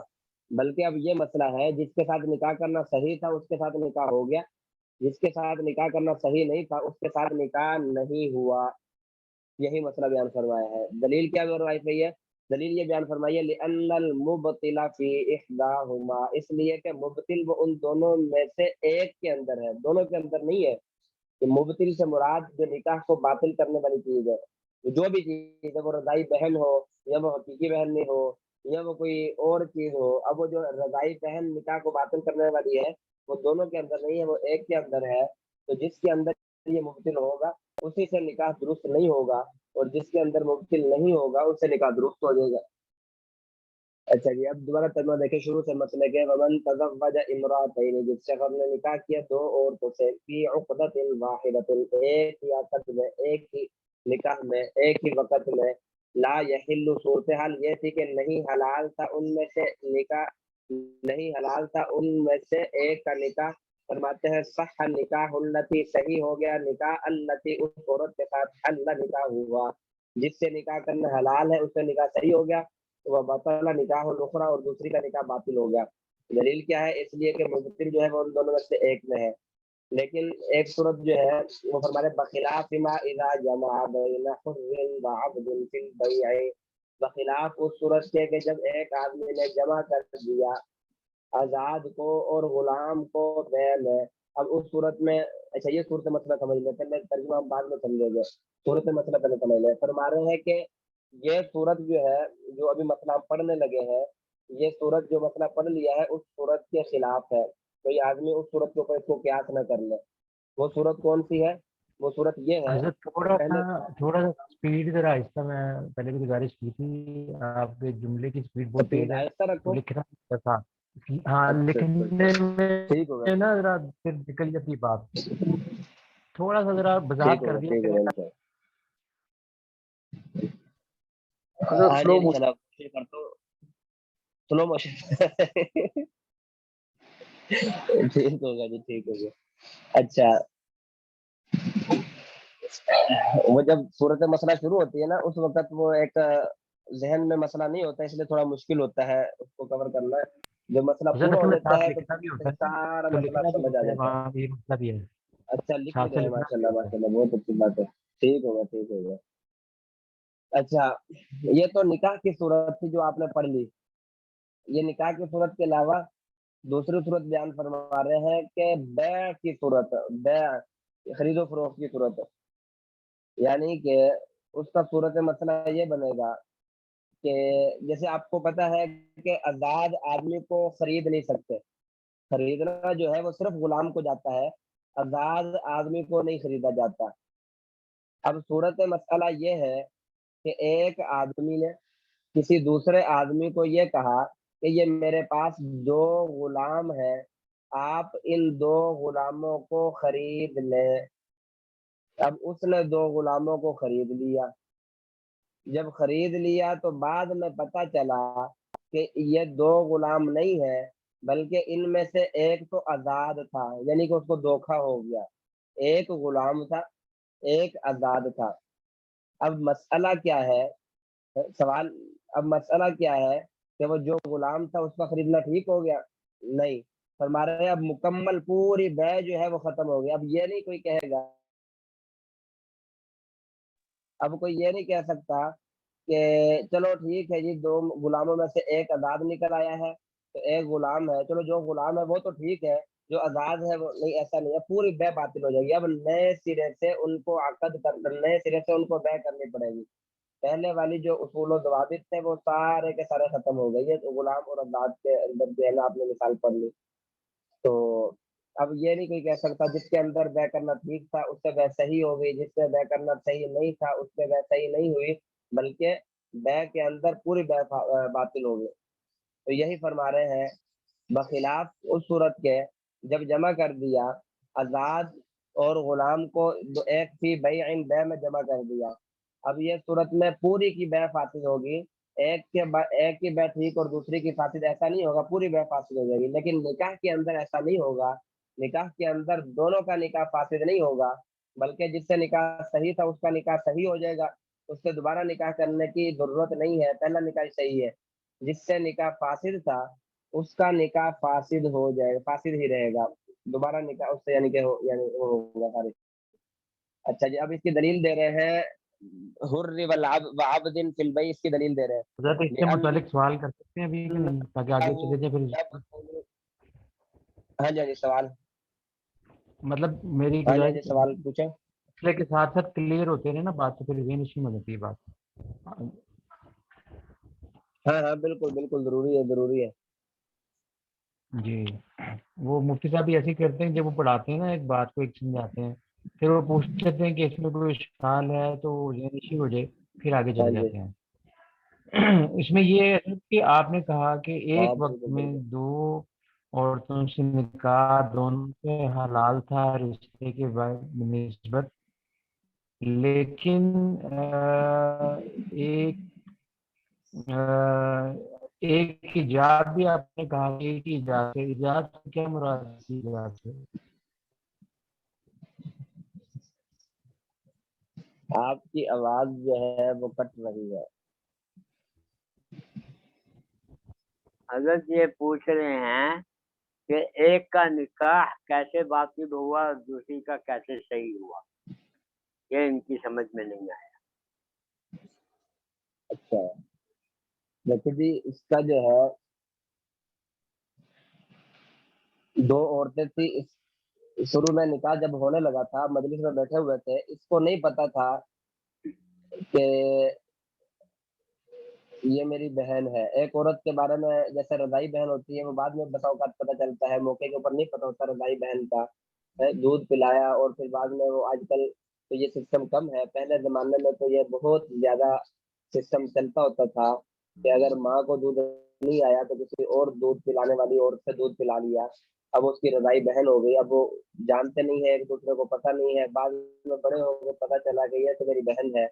بلکہ اب یہ مسئلہ ہے جس کے ساتھ نکاح کرنا صحیح تھا اس کے ساتھ نکاح ہو گیا, جس کے ساتھ نکاح کرنا صحیح نہیں تھا اس کے ساتھ نکاح نہیں ہوا. یہی مسئلہ بیان فرمایا ہے. دلیل کیا روایت ہے؟ یہ دلیل یہ بیان فرمائیے لأن المبطل فی احداہما, اس لیے کہ مبطل وہ ان دونوں میں سے ایک کے اندر ہے, دونوں کے اندر نہیں ہے. کہ مبطل سے مراد جو نکاح کو باطل کرنے والی چیز ہے, جو بھی چیز ہے, وہ رضائی بہن ہو یا وہ حقیقی بہن نہیں ہو یا وہ کوئی اور چیز ہو. اب وہ جو رضائی بہن نکاح کو باطل کرنے والی ہے وہ دونوں کے اندر نہیں ہے, وہ ایک کے اندر ہے. تو جس کے اندر یہ مبطل ہوگا اسی سے نکاح درست نہیں ہوگا, اور جس کے اندر مبطل نہیں ہوگا اس سے نکاح درست ہو جائے گا. اچھا جی, اب دوبارہ ترجمہ دیکھیں شروع سے. مسئلہ کہ ومن تزوج امرأتین, جس شخص نے نکاح کیا دو عورتوں سے فی عقدۃ واحدۃ, ایک ہی عقد میں ایک ہی نکاح میں ایک ہی وقت میں, لا یحل, صورتحال یہ تھی کہ نہیں حلال تھا ان میں سے نکاح, نہیں حلال تھا ان میں سے ایک کا نکاح فرماتے ہیں صح نکاح التی، صحیح ہو گیا نکاح التی، اس عورت کے ساتھ حل نکاح ہوا جس سے نکاح کرنا حلال ہے، اس سے نکاح صحیح ہو گیا، وہ بطل نکاح الاخرى، اور دوسری کا نکاح باطل ہو گیا۔ دلیل کیا ہے؟ اس لیے کہ مبطل جو ہے وہ ان دونوں میں سے ایک میں ہے، لیکن ایک صورت جو ہے وہ فرماتے بخلاف ما اذا جمع بین حر وعبد فی البیع، بخلاف اس صورت کے کہ جب ایک آدمی نے جمع کر دیا آزاد کو اور غلام کو بے میں۔ اب اس صورت میں، اچھا یہ صورت مسئلہ سمجھ لیتے ہیں، ترجمہ ہم بعد میں سمجھیں گے، صورت مسئلہ پہلے سمجھ لیں۔ فرما رہے ہیں کہ یہ صورت جو ہے، جو ابھی مسئلہ ہم پڑھنے لگے ہیں، یہ صورت جو مسئلہ پڑھ لیا ہے اس صورت کے خلاف ہے، کوئی آدمی اس صورت کے اوپر اس کو قیاس نہ کر لے۔ وہ صورت کون سی ہے؟ وہ صورت یہ ہے حضرت کہ تھوڑا پہلے سا اسپیڈ ذرا آہستہ، میں پہلے بھی گزارش کی تھی، آپ کے جملے کی اسپیڈ بہت سپیڈ تیز ہے، آہستہ رکھو۔ لکھنا تھا، ہاں اچھا لکھنے ٹھیک ہوگا، میں نا ذرا پھر نکل جاتی بات، تھوڑا سا ذرا ٹھیک وضاحت کر ہوگا، دیا ٹھیک کریں۔ ہوگا۔ حضرت ہاں جی سلو انشاءاللہ کر تو سلو موشن ٹھیک ہوگا جی، ٹھیک ہوگا۔ اچھا، وہ جب صورت مسئلہ شروع ہوتی ہے نا، اس وقت وہ ایک ذہن میں مسئلہ نہیں ہوتا، اس لیے تھوڑا مشکل ہوتا ہے اس کو کور کرنا۔ جب مسئلہ حضرت پورا ہو اصل میں جاتا ساتھ ہے تو لکھنا بھی ہوتا پھر ہے نا، سارا تو مسئلہ لکھنا بھی سمجھ آ ہوتا ہے، جاتا ہے۔ وہاں یہ مسئلہ بھی ہے، اچھا لکھ بھی ساتھ سے رہے ہیں، لکھنا ماشاء بھی اللہ ہوتا ہے۔ ماشاء اللہ، بہت اچھی بات ہے، ٹھیک ہوگا، ٹھیک ہوگا۔ اچھا، یہ تو نکاح کی صورت تھی جو آپ نے پڑھ لی۔ یہ نکاح کی صورت کے علاوہ دوسری صورت بیان فرما رہے ہیں کہ بیع کی صورت، بیع خرید و فروخت کی صورت، یعنی کہ اس کا صورت مسئلہ یہ بنے گا کہ جیسے آپ کو پتا ہے کہ آزاد آدمی کو خرید نہیں سکتے، خریدنا جو ہے وہ صرف غلام کو جاتا ہے، آزاد آدمی کو نہیں خریدا جاتا۔ اب صورت مسئلہ یہ ہے کہ ایک آدمی نے کسی دوسرے آدمی کو یہ کہا کہ یہ میرے پاس دو غلام ہیں، آپ ان دو غلاموں کو خرید لیں۔ اب اس نے دو غلاموں کو خرید لیا، جب خرید لیا تو بعد میں پتہ چلا کہ یہ دو غلام نہیں ہے، بلکہ ان میں سے ایک تو آزاد تھا، یعنی کہ اس کو دھوکا ہو گیا، ایک غلام تھا ایک آزاد تھا۔ اب مسئلہ کیا ہے؟ سوال، اب مسئلہ کیا ہے کہ وہ جو غلام تھا اس کا خریدنا ٹھیک ہو گیا؟ نہیں، فرما رہے ہیں اب مکمل پوری بیع جو ہے وہ ختم ہو گئی۔ اب یہ نہیں کوئی کہے گا، اب کوئی یہ نہیں کہہ سکتا کہ چلو ٹھیک ہے جی، دو غلاموں میں سے ایک آزاد نکل آیا ہے تو ایک غلام ہے، چلو جو غلام ہے وہ تو ٹھیک ہے، جو آزاد ہے وہ نہیں، ایسا نہیں ہے، پوری بیع باطل ہو جائے گی۔ اب نئے سرے سے ان کو نئے سرے سے ان کو بیع کرنی پڑے گی۔ پہلے والی جو اصول و ضوابط تھے وہ سارے کے سارے ختم ہو گئی ہے، تو غلام اور آزاد کے اندر جو ہے نا آپ نے مثال پڑھ لی۔ تو اب یہ نہیں کوئی کہہ سکتا جس کے اندر بیع کرنا ٹھیک تھا اس سے بیع صحیح ہو گئی، جس سے بیع کرنا صحیح نہیں تھا اس سے بیع صحیح نہیں ہوئی، بلکہ بیع کے اندر پوری بیع باطل ہو گئی۔ تو یہی فرما رہے ہیں بخلاف اس صورت کے جب جمع کر دیا آزاد اور غلام کو ایک فی بیع میں جمع کر دیا، اب یہ صورت میں پوری کی بیع فاسد ہوگی، ایک کی بیع ٹھیک اور دوسری کی فاسد، ایسا نہیں ہوگا، پوری بیع فاسد ہو جائے گی۔ لیکن نکاح کے اندر ایسا نہیں ہوگا، نکاح کے اندر دونوں کا نکاح فاسد نہیں ہوگا، بلکہ جس سے نکاح صحیح تھا اس کا نکاح صحیح ہو جائے گا، اس سے دوبارہ نکاح کرنے کی ضرورت نہیں ہے، پہلا نکاح صحیح ہے۔ جس سے نکاح فاسد تھا اس کا نکاح فاسد ہو جائے گا، فاسد ہی رہے گا، دوبارہ نکاح اس سے یعنی کہ ہوگا خارج۔ اچھا جی، اب اس کی دلیل دے رہے ہیں حر وعبد فی البیع، اس کی دلیل دے رہے ہیں حضرت اس سے متعلق سوال کر سکتے ہیں ابھی کہ نہیں، تاکہ آگے چلے جائیں پھر؟ ہاں جی سوال، مطلب میری ہاں گزارش جی سوال پوچھیں۔ مسئلے کے ساتھ ساتھ کلیئر ہوتے رہے نا بات، تو پھر ذہن نشین ہو جاتی ہے بات۔ ہاں ہاں بالکل بالکل، ضروری ہے ضروری ہے۔ جی، وہ مفتی صاحب بھی ایسے ہی کرتے ہیں، جب وہ پڑھاتے ہیں نا ایک بات کو ایک سمجھاتے ہیں، پھر وہ پوچھتے ہیں کہ اس میں کوئی اشکال ہے تو ذہن نشین ہو جائے، پھر آگے ہاں چلے جی جاتے ہیں۔ اس میں یہ ہے کہ آپ نے کہا کہ ہاں ایک وقت بالکل میں بالکل، دو عورتوں سے نکاح دونوں سے حلال تھا رشتے کے نسبت، لیکن ایک ایک ایجاد بھی آپ نے کہا کہ ایک ایجاد ہے، ایجاد سے کیا مراد ہے ایجاد سے؟ آپ کی آواز جو ہے وہ کٹ رہی ہے. حضرت یہ پوچھ رہے ہیں کہ ایک کا نکاح کیسے باطل ہوا اور دوسری کا کیسے صحیح ہوا، یہ ان کی سمجھ میں نہیں آیا. اچھا دیکھو جی، اس کا جو ہے دو عورتیں تھی. شروع میں نکاح جب ہونے لگا تھا، مجلس میں بیٹھے ہوئے تھے، اس کو نہیں پتا تھا کہ یہ میری بہن ہے. ایک عورت کے بارے میں جیسے رضائی بہن ہوتی ہے وہ بعد میں بسا اوقات پتہ چلتا ہے، موقع کے اوپر نہیں پتا ہوتا رضائی بہن کا. دودھ پلایا اور پھر بعد میں وہ، آج کل تو یہ سسٹم کم ہے، پہلے زمانے میں تو یہ بہت زیادہ سسٹم چلتا ہوتا تھا کہ اگر ماں کو دودھ نہیں آیا تو کسی اور دودھ پلانے والی عورت سے دودھ پلا لیا. اب اس کی رضائی بہن ہو گئی. اب وہ جانتے نہیں ہے، ایک دوسرے کو پتہ نہیں ہے، بعد میں بڑے ہو گئے پتہ چلا کہ یہ تو میری بہن ہے.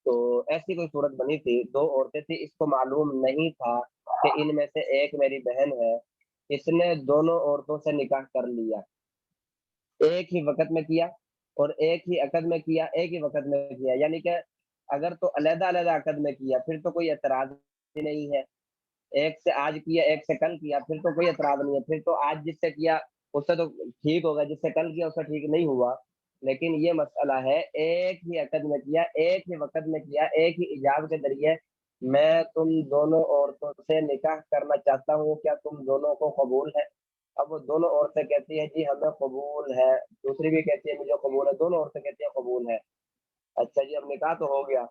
تو ایسی کوئی صورت بنی تھی، دو عورتیں تھی، اس کو معلوم نہیں تھا کہ ان میں سے ایک میری بہن ہے. اس نے دونوں عورتوں سے نکاح کر لیا، ایک ہی وقت میں کیا اور ایک ہی عقد میں کیا، ایک ہی وقت میں کیا. یعنی کہ اگر تو علیحدہ علیحدہ عقد میں کیا پھر تو کوئی اعتراض ہی نہیں ہے. ایک سے آج کیا، ایک سے کل کیا، پھر تو کوئی اعتراض نہیں ہے. پھر تو آج جس سے کیا اس سے تو ٹھیک ہوگا، جس سے کل کیا اس سے ٹھیک نہیں ہوا. لیکن یہ مسئلہ ہے ایک ہی عقد میں کیا، ایک ہی وقت میں کیا، ایک ہی ایجاب کے ذریعے میں تم دونوں عورتوں سے نکاح کرنا چاہتا ہوں، کیا تم دونوں کو قبول ہے؟ اب وہ دونوں عورتیں کہتی ہیں جی ہمیں قبول ہے، دوسری بھی کہتی ہے مجھے قبول ہے، دونوں عورتیں کہتی ہیں قبول ہے. اچھا جی، اب نکاح تو ہو گیا،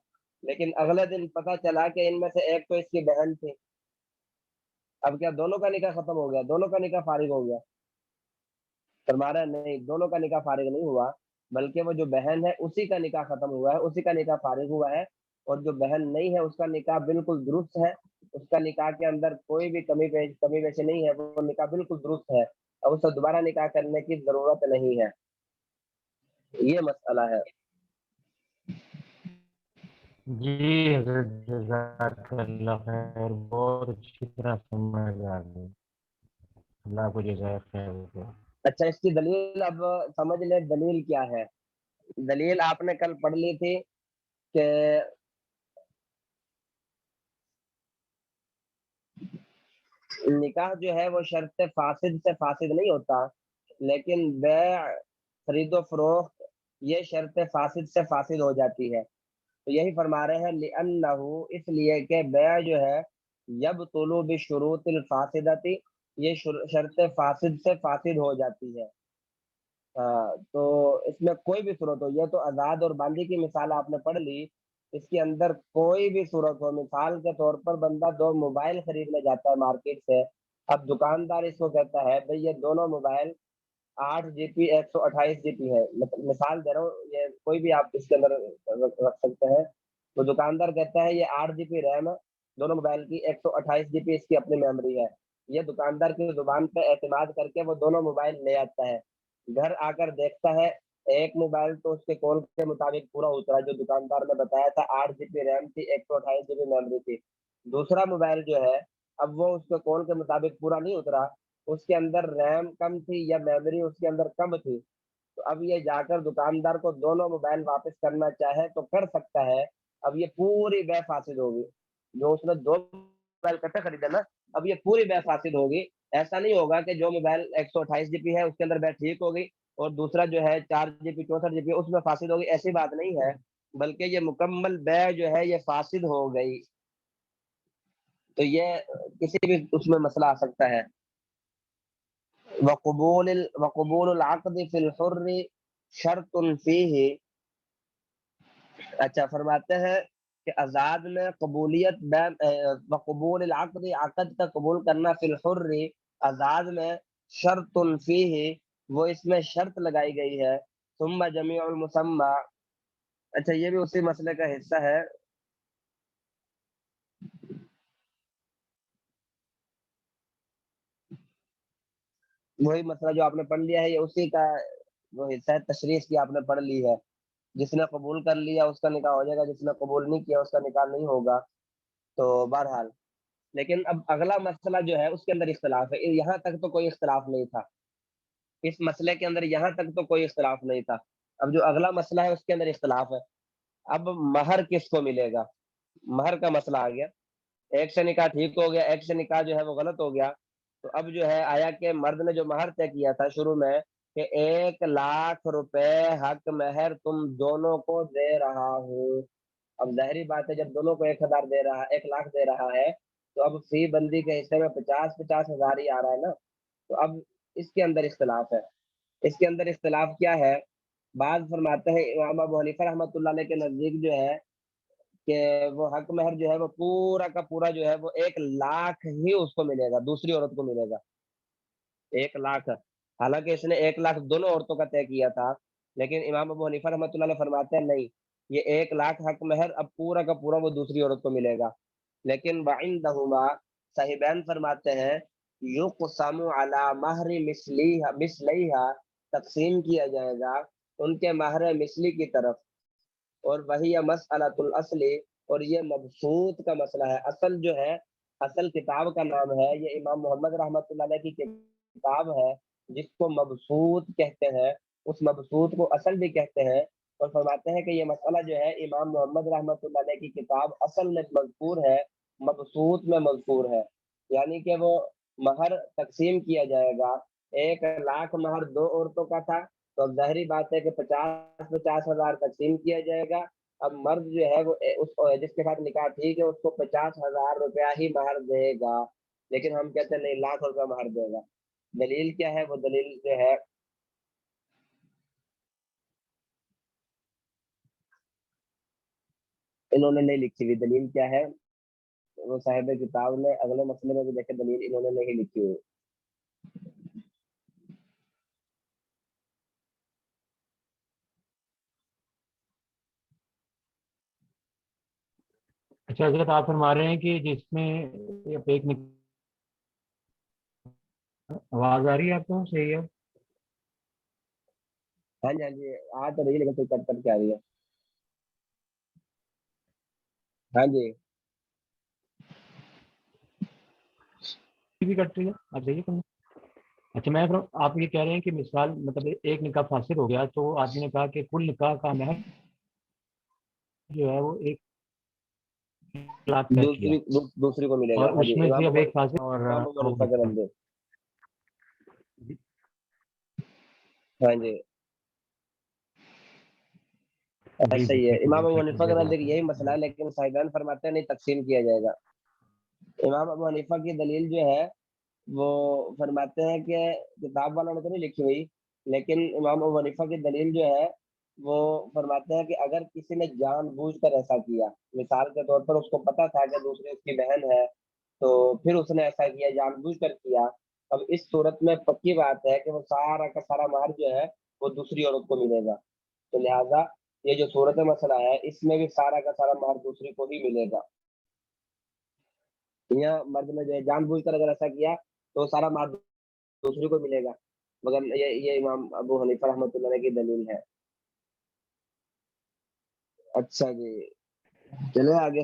لیکن اگلے دن پتہ چلا کہ ان میں سے ایک تو اس کی بہن تھی. اب کیا دونوں کا نکاح ختم ہو گیا، دونوں کا نکاح فارغ ہو گیا؟ فرما رہا ہے نہیں، دونوں کا نکاح فارغ نہیں ہوا، بلکہ وہ جو بہن ہے اسی کا نکاح ختم ہوا ہے، اسی کا نکاح فارغ ہوا ہے. اور جو بہن نہیں ہے اس کا نکاح بالکل درست ہے، اس کا نکاح کے اندر کوئی بھی کمی بیشی نہیں ہے، وہ نکاح بالکل درست ہے. اب اس سے دوبارہ نکاح کرنے کی ضرورت نہیں ہے. یہ مسئلہ ہے. جی حضرت جزاک اللہ خیر، بہت اچھی طرح سمجھ آ گئی، اللہ کو جزائے خیر دے. اچھا اس کی دلیل اب سمجھ لیں، دلیل کیا ہے. دلیل آپ نے کل پڑھ لی تھی کہ نکاح جو ہے وہ شرط فاسد سے فاسد نہیں ہوتا، لیکن بیع، خرید و فروخت، یہ شرط فاسد سے فاسد ہو جاتی ہے. تو یہی فرما رہے ہیں لِأَنَّهُ، اس لیے کہ بیع جو ہے یبطل بشروط الفاسدتی، یہ شرط فاسد سے فاسد ہو جاتی ہے. تو اس میں کوئی بھی صورت ہو، یہ تو آزاد اور باندھی کی مثال آپ نے پڑھ لی، اس کے اندر کوئی بھی صورت ہو. مثال کے طور پر بندہ دو موبائل خریدنے جاتا ہے مارکیٹ سے. اب دکاندار اس کو کہتا ہے بھئی یہ دونوں موبائل 8 GB 128 GB ہے، مثال دے رہا ہوں، یہ کوئی بھی آپ اس کے اندر رکھ سکتے ہیں. تو دکاندار کہتا ہے یہ 8 GB ریم ہے دونوں موبائل کی، 128 GB اس کی اپنی میموری ہے. یہ دکاندار کی زبان پہ اعتماد کر کے وہ دونوں موبائل لے آتا ہے. گھر آ کر دیکھتا ہے ایک موبائل تو اس کے کال کے مطابق پورا اترا، جو دکاندار نے بتایا تھا 8 GB ریم تھی، 128 GB میموری تھی. دوسرا موبائل جو ہے اب وہ اس کے کال کے مطابق پورا نہیں اترا، اس کے اندر ریم کم تھی یا میموری اس کے اندر کم تھی. تو اب یہ جا کر دکاندار کو دونوں موبائل واپس کرنا چاہے تو کر سکتا ہے. اب یہ پوری بے فاسد ہوگی، جو اس نے دو موبائل کٹھے خریدا نا، اب یہ پوری بے فاسد ہوگی. ایسا نہیں ہوگا کہ جو موبائل 128 GB ہے اس کے اندر بیٹ ٹھیک ہوگی اور دوسرا جو ہے 4 GB 64 GB اس میں فاسد ہوگی، ایسی بات نہیں ہے، بلکہ یہ مکمل بیع جو ہے یہ فاسد ہو گئی. تو یہ کسی بھی اس میں مسئلہ آ سکتا ہے. وقبول العقد فی الحر شرط فیہ. اچھا فرماتے ہیں کہ آزاد میں قبولیت، وقبول العقد، عقد کا قبول کرنا، فی الحر، آزاد میں، شرط فیہ، وہ اس میں شرط لگائی گئی ہے. ثم جمیع المسمى. اچھا یہ بھی اسی مسئلے کا حصہ ہے. وہی مسئلہ جو آپ نے پڑھ لیا ہے یہ اسی کا وہ حصہ ہے، تشریح کی آپ نے پڑھ لی ہے. جس نے قبول کر لیا اس کا نکاح ہو جائے گا، جس نے قبول نہیں کیا اس کا نکاح نہیں ہوگا. تو بہرحال لیکن اب اگلا مسئلہ جو ہے اس کے اندر اختلاف ہے. یہاں تک تو کوئی اختلاف نہیں تھا اس مسئلے کے اندر, یہاں تک تو کوئی اختلاف نہیں تھا. اب جو اگلا مسئلہ ہے اس کے اندر اختلاف ہے. اب مہر کس کو ملے گا, مہر کا مسئلہ آ گیا. ایک سے نکاح ٹھیک ہو گیا, ایک سے نکاح جو ہے وہ غلط ہو گیا. تو اب جو ہے آیا کہ مرد نے جو مہر طے کیا تھا شروع میں کہ 1,00,000 روپے حق مہر تم دونوں کو دے رہا ہوں. اب ظاہری بات ہے جب دونوں کو 1,000 دے رہا ہے, 1,00,000 دے رہا ہے, تو اب فی بندی کے حصے میں 50,000 ہی آ رہا ہے نا. تو اب اس کے اندر اختلاف ہے. اس کے اندر اختلاف کیا ہے, بعض فرماتے ہیں امام ابو حنیفہ رحمۃ اللہ علیہ کے نزدیک جو ہے کہ وہ حق مہر جو ہے وہ پورا کا پورا جو ہے وہ 1,00,000 ہی اس کو ملے گا, دوسری عورت کو ملے گا 1,00,000. حالانکہ اس نے 1,00,000 دونوں عورتوں کا طے کیا تھا, لیکن امام ابو حنیفہ رحمۃ اللہ علیہ فرماتے ہیں نہیں, یہ 1,00,000 حق مہر اب پورا کا پورا وہ دوسری عورت کو ملے گا. لیکن وعندہما صاحبین فرماتے ہیں یقسم علی مہر مثلیہا, تقسیم کیا جائے گا ان کے مہر مثلی کی طرف. اور وہی مسئلۃ الاصل, اور یہ مبسوط کا مسئلہ ہے. اصل جو ہے, اصل کتاب کا نام ہے, یہ امام محمد رحمۃ اللہ علیہ کی کتاب ہے جس کو مبسوط کہتے ہیں. اس مبسوط کو اصل بھی کہتے ہیں. اور فرماتے ہیں کہ یہ مسئلہ جو ہے امام محمد رحمۃ اللہ علیہ کی کتاب اصل میں مذکور ہے, مبسوط میں مذکور ہے. یعنی کہ وہ مہر تقسیم کیا جائے گا, 1,00,000 مہر 2 عورتوں کا تھا, تو اب ظاہری بات ہے کہ 50,000 تقسیم کیا جائے گا. اب مرد جو ہے وہ اس جس کے ساتھ نکاح ٹھیک ہے اس کو 50,000 روپیہ ہی مہر دے گا, لیکن ہم کہتے ہیں نہیں 1,00,000 روپیہ مہر دے گا. دلیل کیا ہے, وہ دلیل جو ہے انہوں نے نہیں لکھی ہوئی. دلیل کیا ہے وہ صاحب کتاب نے اگلے مسئلے میں بھی دیکھے, دلیل انہوں نے نہیں لکھی ہوئی. اچھا حضرت آپ فرما رہے ہیں کہ جس میں ایک آواز آ رہی ہے آپ کو, صحیح ہے؟ ہاں جی, ہاں جی, آ تو رہی ہے لیکن کوئی کٹ کٹ کے آ رہی ہے. ہاں جی, بھی کٹ رہی ہے, آپ صحیح کرنا. اچھا میں آپ یہ کہہ رہے ہیں کہ مثال مطلب ایک نکاح فاسد ہو گیا تو آدمی نے کہا کہ کل نکاح کا مہر جو ہے وہ 1,00,000 طے کیا, دوسری کو ملے گا. اور ہاں اس جی, میں سے امام اب ایک فاسد اور ابو حنیفہ کے نزدیک. ہاں جی, جی جی صحیح ہے. ٹھیک ہو امام گیا, ابو ٹھیک ہو حنیفہ گیا کے بات. نزدیک یہی مسئلہ ہے, لیکن صاحبان فرماتے ہیں نہیں تقسیم کیا جائے گا. امام ابو حنیفہ کی دلیل جو ہے وہ فرماتے ہیں کہ کتاب والوں نے تو نہیں لکھی ہوئی, لیکن امام ابو حنیفہ کی دلیل جو ہے وہ فرماتے ہیں کہ اگر کسی نے جان بوجھ کر ایسا کیا, مثال کے طور پر اس کو پتا تھا کہ دوسری اس کی بہن ہے تو پھر اس نے ایسا کیا, جان بوجھ کر کیا, اب اس صورت میں پکی بات ہے کہ وہ سارا کا سارا مہر جو ہے وہ دوسری عورت کو ملے گا. تو لہٰذا یہ جو صورت مسئلہ ہے اس میں بھی سارا کا سارا مہر دوسری کو ہی ملے گا. یہاں مرد نے جو ہے جان بوجھ کر اگر ایسا کیا تو سارا مہر دوسری کو ملے گا, مگر یہ امام ابو حنیفہ رحمۃ اللہ علیہ کی دلیل ہے. اچھا جی, چلے آگے.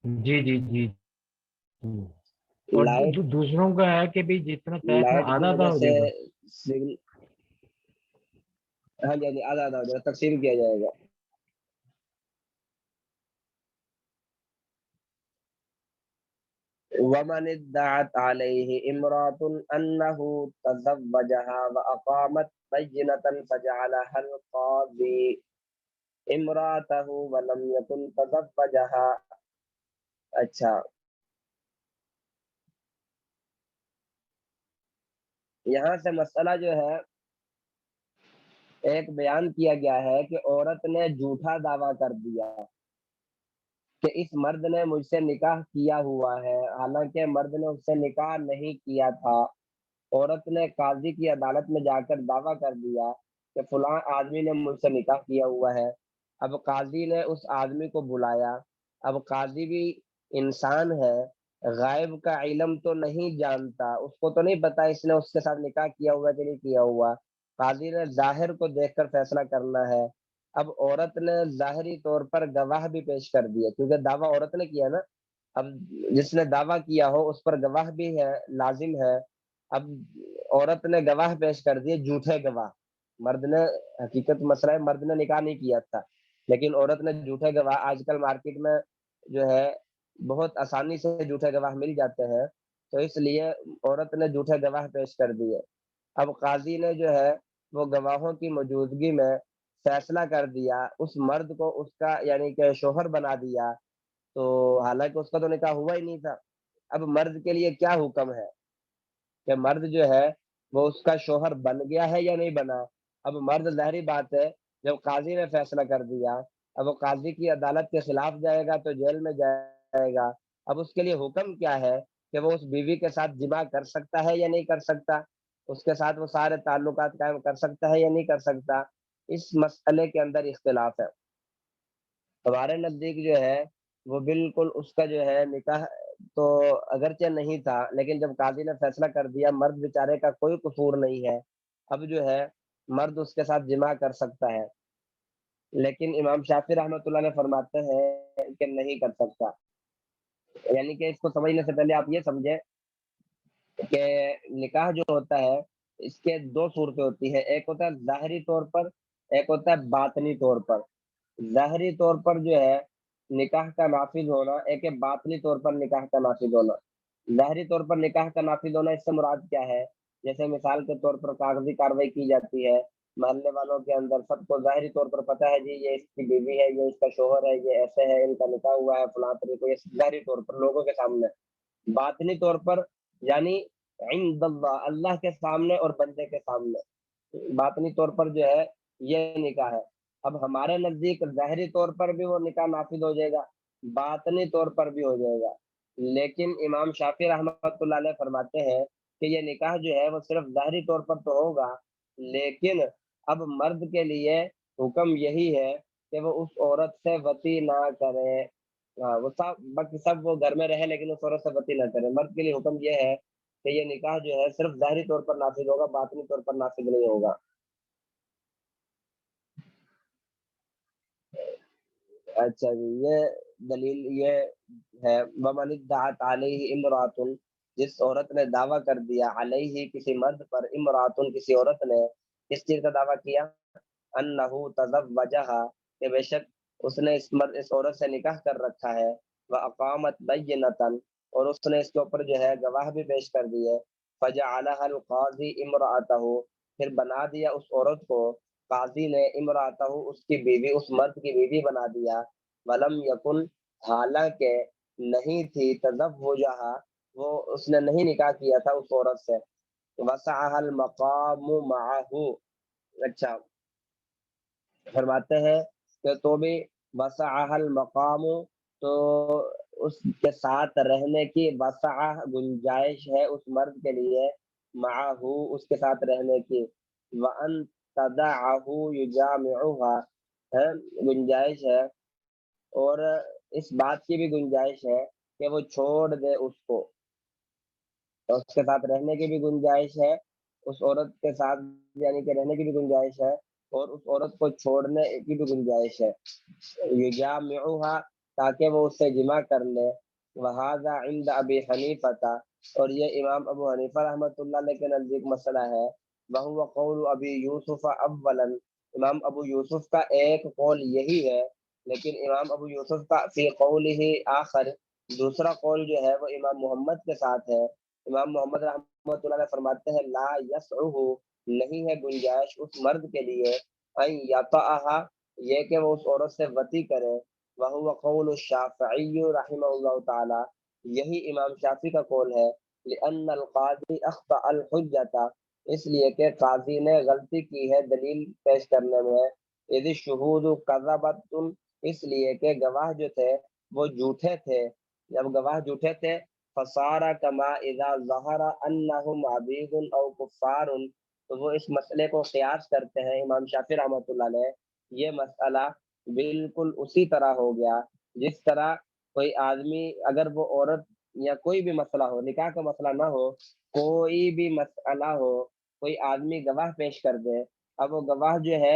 جی جی جی, اور لائٹ دوسروں کا ہے کہ بھی جتنا طے تھا لائٹ کی آدھا آدھا وجہ ہو سے جائے گا. ہاں جی, ہاں جی, آدھا آدھا ہو جائے گا, تقسیم کیا جائے گا. ومن ادعت عليه امرأة أنه تزوجها وأقامت بينة فجعلها القاضي امرأته ولم يكن تزوجها. اچھا, یہاں سے مسئلہ جو ہے ایک بیان کیا گیا ہے کہ عورت نے جھوٹا دعویٰ کر دیا کہ اس مرد نے مجھ سے نکاح کیا ہوا ہے, حالانکہ مرد نے اس سے نکاح نہیں کیا تھا. عورت نے قاضی کی عدالت میں جا کر دعویٰ کر دیا کہ فلاں آدمی نے مجھ سے نکاح کیا ہوا ہے. اب قاضی نے اس آدمی کو بلایا. اب قاضی بھی انسان ہے, غائب کا علم تو نہیں جانتا, اس کو تو نہیں پتا اس نے اس کے ساتھ نکاح کیا ہوا کہ نہیں کیا ہوا. قاضی نے ظاہر کو دیکھ کر فیصلہ کرنا ہے. اب عورت نے ظاہری طور پر گواہ بھی پیش کر دیا، کیونکہ دعویٰ عورت نے کیا نا، اب جس نے دعویٰ کیا ہو اس پر گواہ بھی ہے، لازم ہے۔ اب عورت نے گواہ پیش کر دیے، جھوٹے گواہ، مرد نے، حقیقت مسئلہ ہے مرد نے نکاح نہیں کیا تھا، لیکن عورت نے جھوٹے گواہ، آج کل مارکیٹ میں جو ہے بہت آسانی سے جھوٹے گواہ مل جاتے ہیں، تو اس لیے عورت نے جھوٹے گواہ پیش کر دیے۔ اب قاضی نے جو ہے وہ گواہوں کی موجودگی میں فیصلہ کر دیا، اس مرد کو اس کا یعنی کہ شوہر بنا دیا، تو حالانکہ اس کا تو نکاح ہوا ہی نہیں تھا۔ اب مرد کے لیے کیا حکم ہے کہ مرد جو ہے وہ اس کا شوہر بن گیا ہے یا نہیں بنا؟ اب مرد ظاہری بات ہے جب قاضی نے فیصلہ کر دیا، اب وہ قاضی کی عدالت کے خلاف جائے گا تو جیل میں جائے گا۔ اب اس کے لیے حکم کیا ہے کہ وہ اس بیوی کے ساتھ جماع کر سکتا ہے یا نہیں کر سکتا، اس کے ساتھ وہ سارے تعلقات قائم کر سکتا ہے یا نہیں کر سکتا، اس مسئلے کے اندر اختلاف ہے۔ ہمارے نزدیک جو ہے وہ بالکل اس کا جو ہے نکاح تو اگرچہ نہیں تھا، لیکن جب قاضی نے فیصلہ کر دیا مرد بیچارے کا کوئی قصور نہیں ہے، اب جو ہے مرد اس کے ساتھ جماع کر سکتا ہے، لیکن امام شافعی رحمۃ اللہ نے فرماتے ہیں کہ نہیں کر سکتا۔ یعنی کہ اس کو سمجھنے سے پہلے آپ یہ سمجھیں کہ نکاح جو ہوتا ہے اس کے دو صورتیں ہوتی ہیں، ایک ہوتا ہے ظاہری طور پر، ایک ہوتا ہے باطنی طور پر۔ ظاہری طور پر جو ہے نکاح کا نافذ ہونا، ایک ہے باطنی طور پر نکاح کا نافذ ہونا۔ ظاہری طور پر نکاح کا نافذ ہونا اس سے مراد کیا ہے؟ جیسے مثال کے طور پر کاغذی کارروائی کی جاتی ہے محلے والوں کے اندر، سب کو ظاہری طور پر پتہ ہے جی یہ اس کی بیوی ہے، یہ اس کا شوہر ہے، یہ ایسے ہے، ان کا نکاح ہوا ہے فلاں طریقے، یہ ظاہری طور پر لوگوں کے سامنے۔ باطنی طور پر یعنی عند اللہ، اللہ کے سامنے اور بندے کے سامنے، باطنی طور پر جو ہے یہ نکاح ہے۔ اب ہمارے نزدیک ظاہری طور پر بھی وہ نکاح نافذ ہو جائے گا، باطنی طور پر بھی ہو جائے گا، لیکن امام شافعی رحمۃ اللہ علیہ فرماتے ہیں کہ یہ نکاح جو ہے وہ صرف ظاہری طور پر تو ہوگا، لیکن اب مرد کے لیے حکم یہی ہے کہ وہ اس عورت سے وطی نہ کرے، وہ سب باقی سب وہ گھر میں رہے لیکن اس عورت سے وطی نہ کرے۔ مرد کے لیے حکم یہ ہے کہ یہ نکاح جو ہے صرف ظاہری طور پر نافذ ہوگا، باطنی طور پر نافذ نہیں ہوگا۔ اچھا جی، یہ دلیل یہ ہے وَمَنِ ادَّعَتْ عَلَيْهِ امرأۃ، جس عورت نے دعویٰ کر دیا علیہ کسی مرد پر، امرأۃ کسی عورت نے کس چیز کا دعویٰ کیا؟ انہ تزوجہا، کہ بے شک اس نے اس عورت سے نکاح کر رکھا ہے، وَأَقَامَتْ بَيِّنَةً، اور اس نے اس کے اوپر جو ہے گواہ بھی پیش کر دیے، فَجَعَلَهَا الْقَاضِي امرأتہ، پھر بنا دیا اس عورت کو قاضی نے امراتہ اس کی بیوی، اس مرد کی بیوی بنا دیا، ولم یکن، حالانکہ نہیں تھی، تزوجہا، وہ اس نے نہیں نکاح کیا تھا اس عورت سے، وسعها المقام معه، اچھا فرماتے ہیں کہ تو بھی وسعها المقام، تو اس کے ساتھ رہنے کی وسع، گنجائش ہے اس مرد کے لیے، معه، اس کے ساتھ رہنے کی، وان تدعه یجامعها، ہے گنجائش ہے، اور اس بات کی بھی گنجائش ہے کہ وہ چھوڑ دے اس کو، اس کے ساتھ رہنے کی بھی گنجائش ہے، اس عورت کے ساتھ یعنی کہ رہنے کی بھی گنجائش ہے، اور اس عورت کو چھوڑنے کی بھی گنجائش ہے، یجامعها، تاکہ وہ اس سے جمع کر لے، وہذا عند ابی حنیفہ، اور یہ امام ابو حنیفہ رحمۃ اللہ علیہ کے نزدیک مسئلہ ہے، وہو قول ابی یوسف اولا، امام ابو یوسف کا ایک قول یہی ہے، لیکن امام ابو یوسف کا فی قولہ آخر، دوسرا قول جو ہے وہ امام محمد کے ساتھ ہے۔ امام محمد رحمۃ اللہ علیہ فرماتے ہیں لا یسعہ، نہیں ہے گنجائش اس مرد کے لیے، ان یطأہا، یہ کہ وہ اس عورت سے وطی کرے، وہو قول الشافعی رحمہ اللہ تعالی، یہی امام شافعی کا قول ہے، لأن القاضی اخطأ الحجۃ، اس لیے کہ قاضی نے غلطی کی ہے دلیل پیش کرنے میں، اذ الشہود کذبۃ، اس لیے کہ گواہ جو تھے وہ جھوٹے تھے، جب گواہ جھوٹے تھے، فصار کما اذا ظہر انہم عبید او کفار، تو وہ اس مسئلے کو قیاس کرتے ہیں امام شافعی رحمۃ اللہ علیہ، یہ مسئلہ بالکل اسی طرح ہو گیا جس طرح کوئی آدمی اگر وہ عورت یا کوئی بھی مسئلہ ہو، نکاح کا مسئلہ نہ ہو، کوئی بھی مسئلہ ہو، کوئی آدمی گواہ پیش کر دے، اب وہ گواہ جو ہے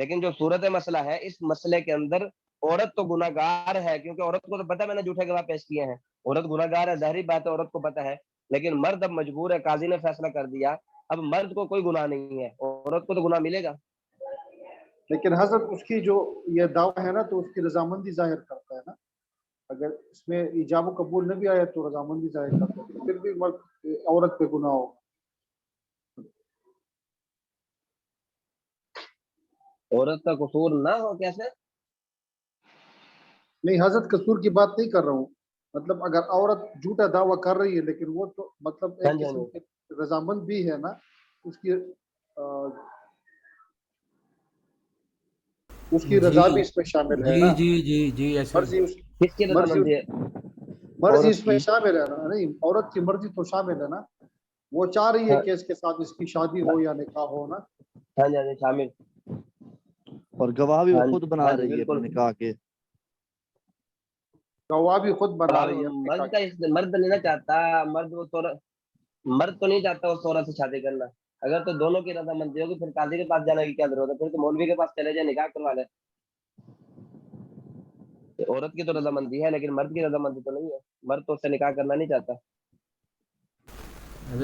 لیکن جو صورت مسئلہ ہے اس مسئلے کے اندر عورت تو گناہ گار ہے، کیونکہ عورت کو تو پتہ میں نے جھوٹے گواہ پیش کیے ہیں، عورت گناہ گار ہے، ظاہری بات ہے عورت کو پتہ ہے، لیکن مرد اب مجبور ہے، قاضی نے فیصلہ کر دیا، اب مرد کو کوئی گناہ نہیں ہے، عورت کو تو گناہ ملے گا۔ لیکن حضرت اس کی جو یہ دعویٰ ہے نا تو اس کی رضامندی ظاہر کرتا ہے نا، اگر اس میں ایجاب و قبول نہ بھی آیا تو رضامندی ظاہر کرتا ہے، پھر بھی مرد عورت پہ گناہ ہو۔ عورت کا قصور نہ ہو کیسے؟ نہیں حضرت قصور کی بات نہیں کر رہا ہوں، مطلب اگر عورت جھوٹا دعویٰ کر رہی ہے لیکن وہ تو مطلب ہاں ایک جی، قسم کی رضامند بھی ہے نا، اس کی رضا بھی اس میں شامل ہے نا، جی ایسے مرضی کس کی رضامندی ہے؟ مرضی عورت اس میں کی۔ شامل ہے نا، نہیں عورت کی مرضی تو شامل ہے نا، وہ چاہ رہی ہے کہ اس کے ساتھ اس کی شادی ہو یا نکاح ہو نا۔ ہاں جی، ہاں جی، شامل۔ اور گواہ بھی وہ ہاں خود بنا ہاں جی، رہی ہے بالکل۔ اپنے نکاح کے۔ گواہ بھی خود بنا اب رہی ہے اپنے نکاح مرد کا مرد نہیں نہ چاہتا، مرد تو نہیں چاہتا اس عورت سے شادی کرنا، اگر تو دونوں کی رضامندی ہوگی پھر قاضی کے پاس جانے کی کیا ضرورت ہے، پھر تو مولوی کے پاس چلے جائے، نکاح کروا لے۔ عورت کی تو رضامندی ہے لیکن مرد کی رضامندی تو نہیں ہے، مرد تو اس سے نکاح کرنا نہیں چاہتا۔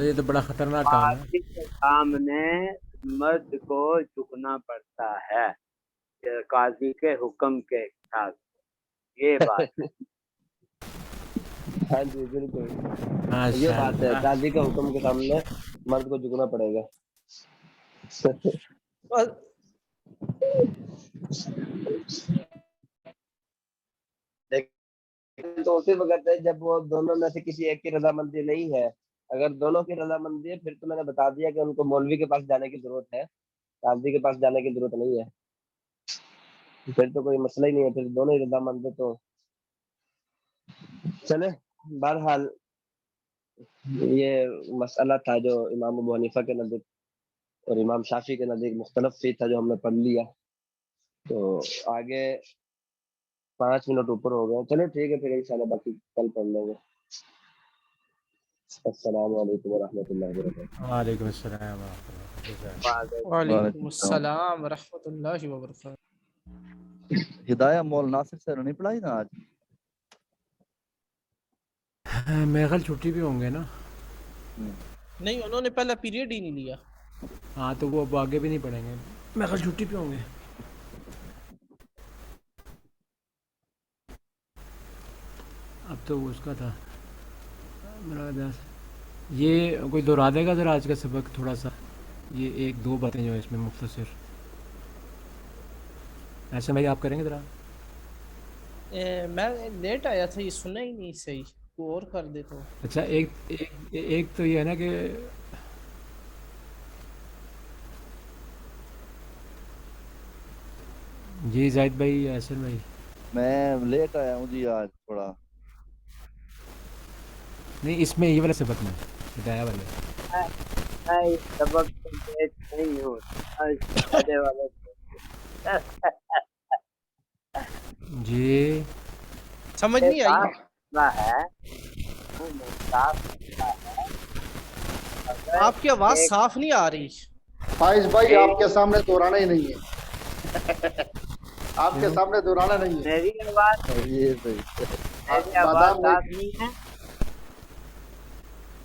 یہ تو بڑا خطرناک کام ہے۔ قاضی کے سامنے مرد کو جھکنا پڑتا ہے قاضی کے حکم کے ساتھ، یہ بات ہے۔ ہاں جی بالکل، یہ بات ہے، قاضی کے حکم کے سامنے مرد کو جھکنا پڑے گا۔ لیکن تو اسی وقت ہے جب وہ دونوں میں سے کسی ایک کی رضامندی نہیں ہے، اگر دونوں کی رضامندی ہے پھر تو میں نے بتا دیا کہ ان کو مولوی کے پاس جانے کی ضرورت ہے، قاضی کے پاس جانے کی ضرورت نہیں ہے، پھر تو کوئی مسئلہ ہی نہیں ہے، پھر دونوں ہی رضامند ہے۔ تو چلے، بہرحال یہ مسئلہ تھا جو امام ابو حنیفہ کے نزدیک اور امام شافعی کے نزدیک مختلف فی تھا، جو ہم نے پڑھ لیا۔ تو آگے 5 منٹ اوپر ہو گئے، چلو ٹھیک ہے، پھر انشاءاللہ باقی کل پڑھ لیں گے۔ السلام علیکم ورحمۃ اللہ وبرکاتہ۔ وعلیکم السلام ورحمۃ اللہ۔ وعلیکم السلام ورحمۃ اللہ وبرکاتہ۔ ہدایہ مول ناصر سے نہیں پڑھائی نا آج؟ میرے خیال چھٹی بھی ہوں گے نا۔ نہیں، انہوں نے پہلا پیریڈ ہی نہیں لیا۔ ہاں تو وہ اب آگے بھی نہیں پڑھیں گے، میرے خیال چھٹی پہ ہوں گے۔ اب تو اس کا تھا یہ کوئی دہرا دے گا ذرا آج کا سبق تھوڑا سا، یہ 1-2 باتیں جو اس میں مختصر۔ ایسا بھائی آپ کریں گے ذرا؟ میں لیٹ آیا تھا، یہ سنا ہی نہیں صحیح، کوئی اور کر دے تو۔ اچھا ایک تو یہ ہے نا کہ جی زاہد بھائی، احسن بھائی، میں لیٹ آیا ہوں جی آج تھوڑا۔ نہیں اس میں یہ والا سبق میں ہدایہ والے میں سبق سے لیٹ نہیں ہوں، پہلے والے جی سمجھ نہیں آئی۔ ہے آپ کی آواز صاف نہیں آ رہی۔ فائز بھائی آپ کے سامنے دہرانا ہی نہیں ہے، آپ کے سامنے دہرانا نہیں ہے۔ میری آواز یہ صحیح۔ میری آواز صاف نہیں ہے۔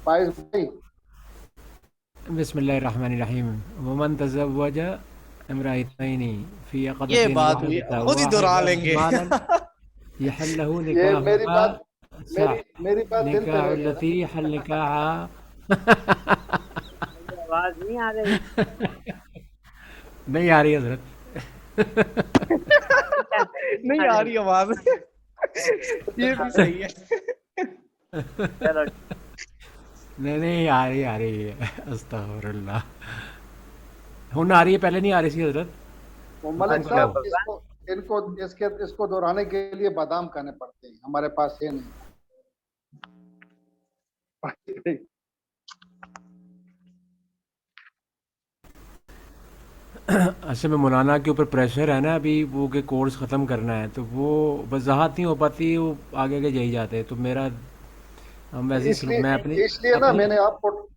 فائز بھائی بسم اللہ الرحمن الرحیم ومن تزوج امرأتین فی عقدۃ یہ بات ہوئی، خود ہی دہرا لیں گے۔ یحل له یہ میری بات نکاح میری بات دل پہ نکاح لے لینا۔ التی حل نکاح میری آواز نہیں آ رہی۔ نہیں آ رہی حضرت، نہیں آ رہی آواز، یہ بھی صحیح ہے۔ چلو نہیں آ رہی ہے، استغفر اللہ، ہن آ رہی ہے، پہلے نہیں آ رہی تھی حضرت۔ وہ ملک صاحب اس کو دہرانے کے لیے بادام کھانے پڑتے ہیں، ہمارے پاس ہے نہیں۔ اصل میں مولانا کے اوپر پریشر ہے نا ابھی، وہ کہ کورس ختم کرنا ہے، تو وہ وضاحت نہیں ہو پاتی، وہ آگے کے جائی جاتے ہیں، تو میرا ہم ویسے میں اپنی اس لیے نا میں نے آپ کو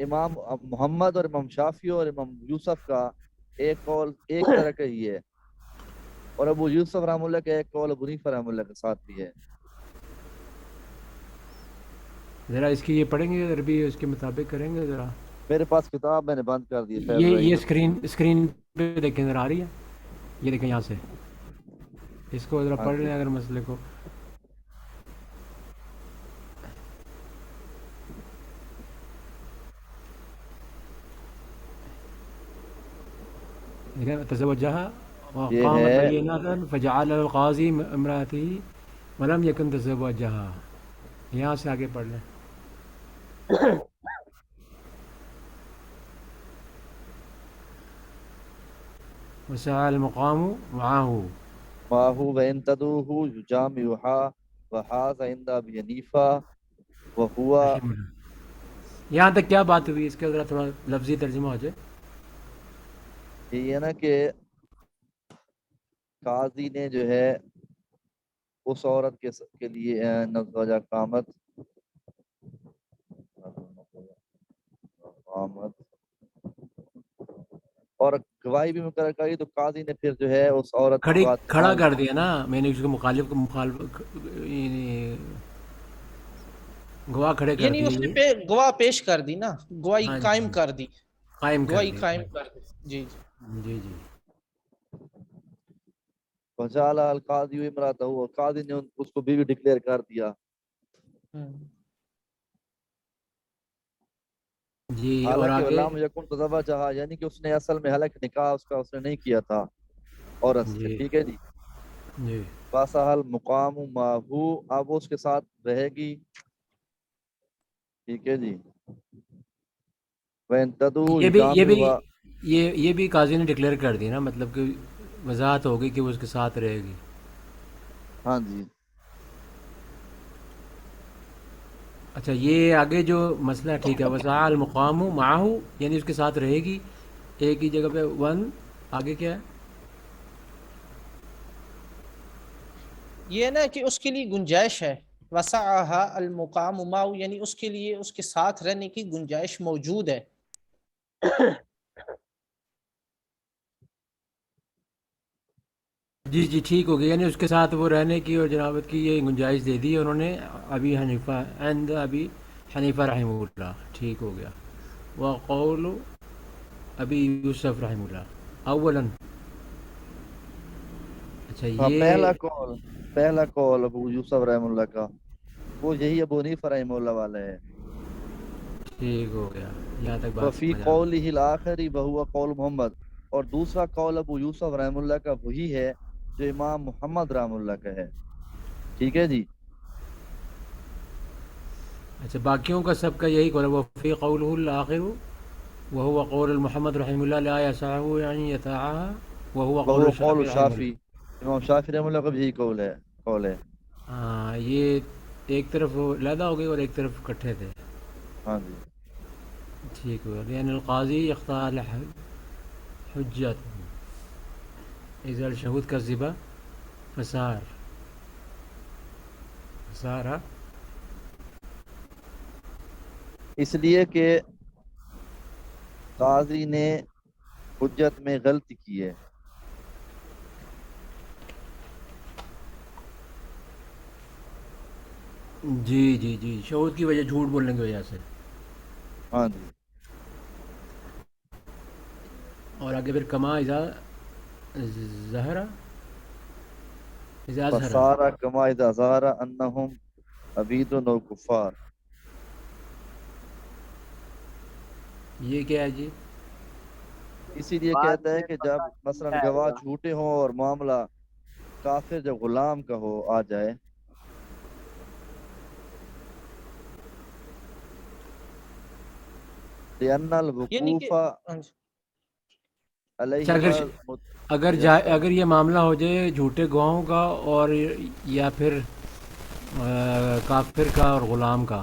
امام محمد اور امام شافعی اور امام یوسف کا ایک قول ایک طرح کا ہی ہے، اور ابو یوسف رحمہ اللہ کا ایک قول ابو حنیفہ رحمہ اللہ کے ساتھ بھی ہے۔ ذرا اس کی یہ پڑھیں گے عربی، اس کے مطابق کریں گے ذرا۔ میرے پاس کتاب میں نے بند کر دی ہے، یہ اسکرین پہ دیکھیں ذرا، آ رہی ہے؟ یہ دیکھیں یہاں سے، اس کو ذرا پڑھ لیں اگر مسئلے کو۔ تزوجها وقامت بينة فجعل القاضي امرأته ولم يكن تزوجها۔ یہاں سے آگے پڑھ لیں۔ وسعى المقام معه وإن تدعوه يجامعها وهذا عند أبي حنيفة وهو۔ یہاں تک کیا بات ہوئی؟ اس کا ذرا تھوڑا لفظی ترجمہ ہو جائے۔ یہ ہے نا کہ قاضی نے جو ہے اس عورت کے لیے نزوجہ قامت اور گواہی بھی مقرر کری، تو قاضی نے پھر جو ہے اس عورت کھڑا کر دیا نا، میں نے اس کو مخالف گواہ کھڑے کر یعنی اس نے گواہ پیش کر دی نا، گواہی قائم کر دی، گواہی قائم کر دی۔ جی جی جی۔ وجعل القاضی امرأتہ، اور قاضی نے اس کو بیوی ڈکلیئر کر دیا۔ جی، اور حالانکہ آگے لم یکن تزوجہا، یعنی کہ اس نے اصل میں حالانکہ نکاح اس نے نہیں کیا تھا عورت سے، ٹھیک ہے جی۔ جی، فصحل مقام ماہو، اب اس کے ساتھ رہے گی، ٹھیک ہے جی۔ یہ بھی قاضی نے ڈکلیئر کر دی نا، مطلب کہ وضاحت ہوگی کہ وہ اس کے ساتھ رہے گی۔ ہاں جی۔ اچھا، یہ آگے جو مسئلہ ٹھیک ہے، وسعى المقام معه، یعنی اس کے ساتھ رہے گی ایک ہی جگہ پہ۔ ون آگے کیا ہے؟ یہ نا کہ اس کے لیے گنجائش ہے، وسعها المقام معه، یعنی اس کے لیے اس کے ساتھ رہنے کی گنجائش موجود ہے۔ جی جی، ٹھیک ہو گیا، یعنی اس کے ساتھ وہ رہنے کی اور جنابت کی یہ گنجائش دے دی انہوں نے ابی حنیفہ، عند ابی حنیفہ رحمہ اللہ، ٹھیک ہو گیا۔ وقول ابی یوسف رحمہ اللہ اولاً، اچھا یہ پہلا قول ابو یوسف رحمہ اللہ کا، وہ یہی ابو حنیفہ رحمہ اللہ والا ہے، ٹھیک ہو گیا، یہاں تک بات۔ وفی قولہ الآخری وہو قول محمد، اور دوسرا قول ابو یوسف رحمہ اللہ کا وہی ہے جو امام محمد رحمہ اللہ کا ہے، ٹھیک ہے جی۔ اچھا، باقیوں کا سب کا یہی قول ہے، وفی قولہ الآخر وہو قول محمد رحمہ اللہ لا یسعہ یعنی یتعاہا وہو قول شافعی، امام شافعی رحمہ اللہ کا بھی یہی قول ہے۔ ہاں، یہ ایک طرف علیحدہ ہو گئی اور ایک طرف اکٹھے تھے۔ ہاں جی، ٹھیک ہوا، لأن القاضی اختار حجت اذا الشہود کذب فسار اس لیے کہ قاضی نے حجت میں غلطی کی ہے۔ جی جی جی، شہود کی وجہ، جھوٹ بولنے کی وجہ سے۔ ہاں جی، اور آگے پھر کما اذا ظہر فصار کما اذا ظہر انہم عبید و کفار۔ یہ کیا ہے جی؟ اسی لیے کہتا ہے کہ جب مثلا گواہ جھوٹے ہوں اور معاملہ کافر جب غلام کا ہو آ جائے، لأن الوقوف علیہ، اگر یہ معاملہ ہو جائے جھوٹے گواہوں کا اور یا پھر کافر کا اور غلام کا،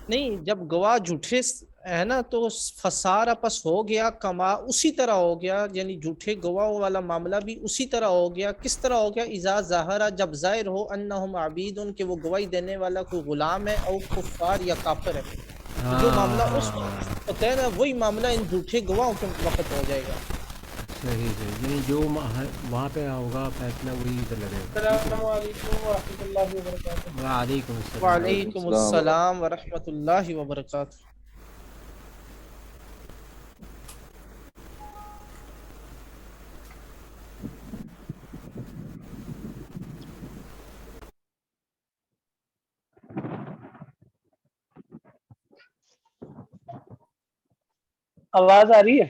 نہیں، جب گواہ جھوٹے ہے نا, تو فسارا پس ہو گیا, کما اسی طرح ہو گیا, یعنی جھوٹے گواہوں والا معاملہ بھی اسی طرح ہو گیا. کس طرح ہو گیا؟ اذا ظاہرہ, جب ظاہر ہو, انہم عبید, کہ وہ گواہی دینے والا کوئی غلام ہے, او کفار یا کافر ہے. تو جو معاملہ اس وقت ہوتا ہے نا, وہی معاملہ ان جھوٹے گواہوں کے وقت ہو جائے گا. صحیح صحیح, یعنی جو وہاں پہ ہوگا فیصلہ وہی ادھر لگے گا. السلام علیکم ورحمۃ اللہ وبرکاتہ. وعلیکم السلام. وعلیکم السلام ورحمۃ اللہ وبرکاتہ. آواز آ رہی ہے؟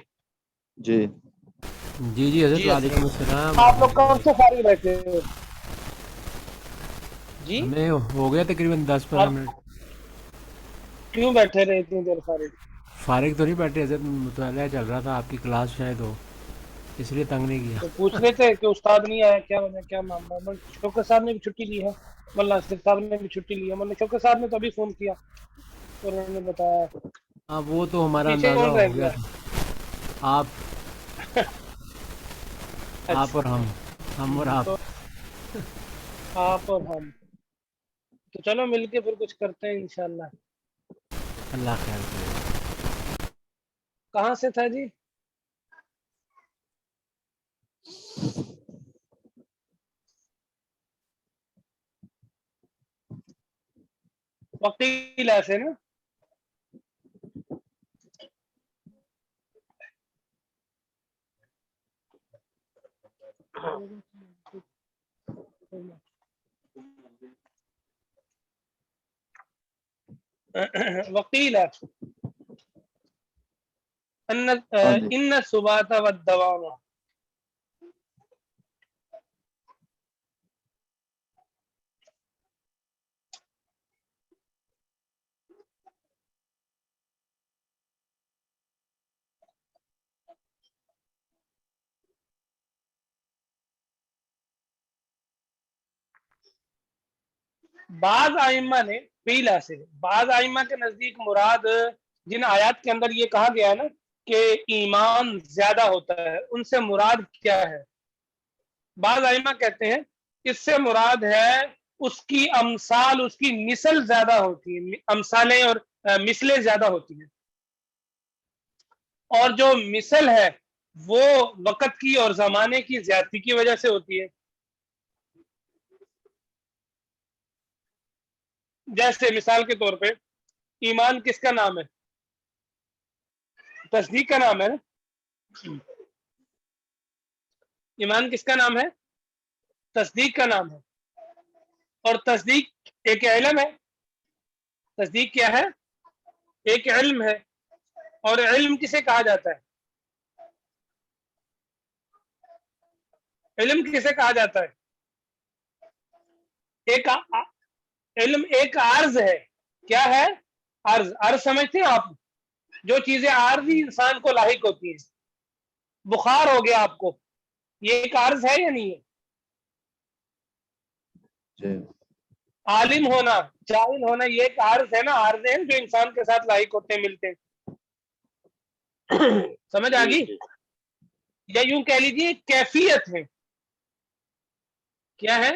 جی جی جی حضرت, وعلیکم السلام. آپ لوگ کون سے فارغ بیٹھے ہو؟ جی ہمیں ہو گیا تقریباً 10-15 منٹ. کیوں بیٹھے رہے اتنی دیر فارغ؟ فارغ تو نہیں بیٹھے حضرت, مطالعہ چل رہا تھا, آپ کی کلاس شاید ہو, اس لیے تنگ نہیں کیا. تو پوچھ رہے تھے کہ استاد نہیں آیا, کیا وجہ, کیا معاملہ. شوکت صاحب نے بھی چھٹی لی ہے, مولانا ناصر صاحب نے بھی چھٹی لی ہے. مولانا شوکت صاحب نے تو ابھی فون کیا, انہوں نے بتایا. ہاں وہ تو ہمارا پیچھے اندازہ کون رہ ہو گیا گیا؟ تھا. آپ اور ہم اور آپ. آپ اور ہم. تو چلو مل کے پھر کچھ کرتے ہیں انشاءاللہ. اللہ خیر کرے. کہاں سے تھا جی؟ وکیل سے نا. وکیل ان الثبات والدوام. بعض ائمہ نے پیلا سے, بعض ائمہ کے نزدیک مراد جن آیات کے اندر یہ کہا گیا ہے نا کہ ایمان زیادہ ہوتا ہے, ان سے مراد کیا ہے؟ بعض ائمہ کہتے ہیں اس سے مراد ہے اس کی امثال, اس کی مثل زیادہ ہوتی ہے, امثالیں اور مثلیں زیادہ ہوتی ہیں, اور جو مثل ہے وہ وقت کی اور زمانے کی زیادتی کی وجہ سے ہوتی ہے. جیسے مثال کے طور پہ ایمان کس کا نام ہے؟ تصدیق کا نام ہے نا. ایمان کس کا نام ہے؟ تصدیق کا نام ہے. اور تصدیق ایک علم ہے. تصدیق کیا ہے؟ ایک علم ہے. اور علم کسے کہا جاتا ہے؟ علم کسے کہا جاتا ہے؟ ایک علم ایک عرض ہے. کیا ہے؟ عرض. عرض سمجھتے ہیں آپ؟ جو چیزیں عارضی انسان کو لاحق ہوتی ہیں. بخار ہو گیا آپ کو, یہ ایک عرض ہے یا نہیں ہے؟ جی. عالم ہونا, جاہل ہونا, یہ ایک عرض ہے نا, عرض ہیں جو انسان کے ساتھ لاحق ہوتے ہیں, ملتے ہیں. سمجھ آ گئی؟ یا یوں کہہ لیجیے کیفیت ہے. کیا ہے؟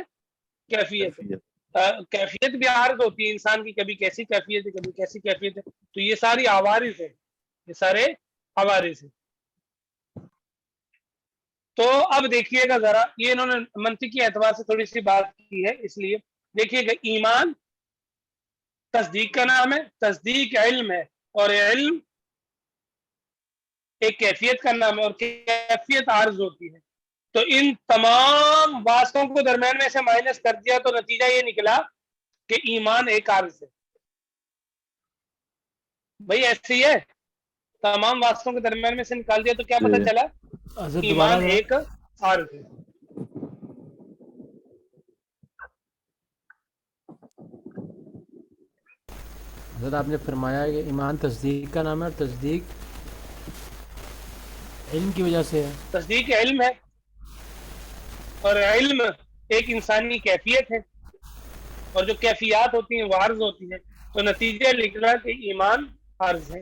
کیفیت. کیفیت بھی عارض ہوتی ہے انسان کی, کبھی کیسی کیفیت ہے, کبھی کیسی کیفیت ہے. تو یہ ساری عوارض ہیں, یہ سارے عوارض ہیں. تو اب دیکھیے گا ذرا, یہ انہوں نے منطقی اعتبار سے تھوڑی سی بات کی ہے, اس لیے دیکھیے گا. ایمان تصدیق کا نام ہے, تصدیق علم ہے, اور علم ایک کیفیت کا نام ہے, اور کیفیت عارض ہوتی ہے. تو ان تمام واسطوں کو درمیان میں سے مائنس کر دیا تو نتیجہ یہ نکلا کہ ایمان ایک عارض ہے. بھائی ایسے ہی ہے, تمام واسطوں کے درمیان میں سے نکال دیا تو کیا پتہ چلا؟ ایمان ایک عارض ہے. حضرت آپ نے فرمایا کہ ایمان تصدیق کا نام ہے, اور تصدیق علم کی وجہ سے ہے. تصدیق علم ہے, اور علم ایک انسانی کیفیت ہے, اور جو کیفیات ہوتی ہیں وہ عرض ہوتی ہیں. تو نتیجہ نکلا کہ ایمان عرض ہے.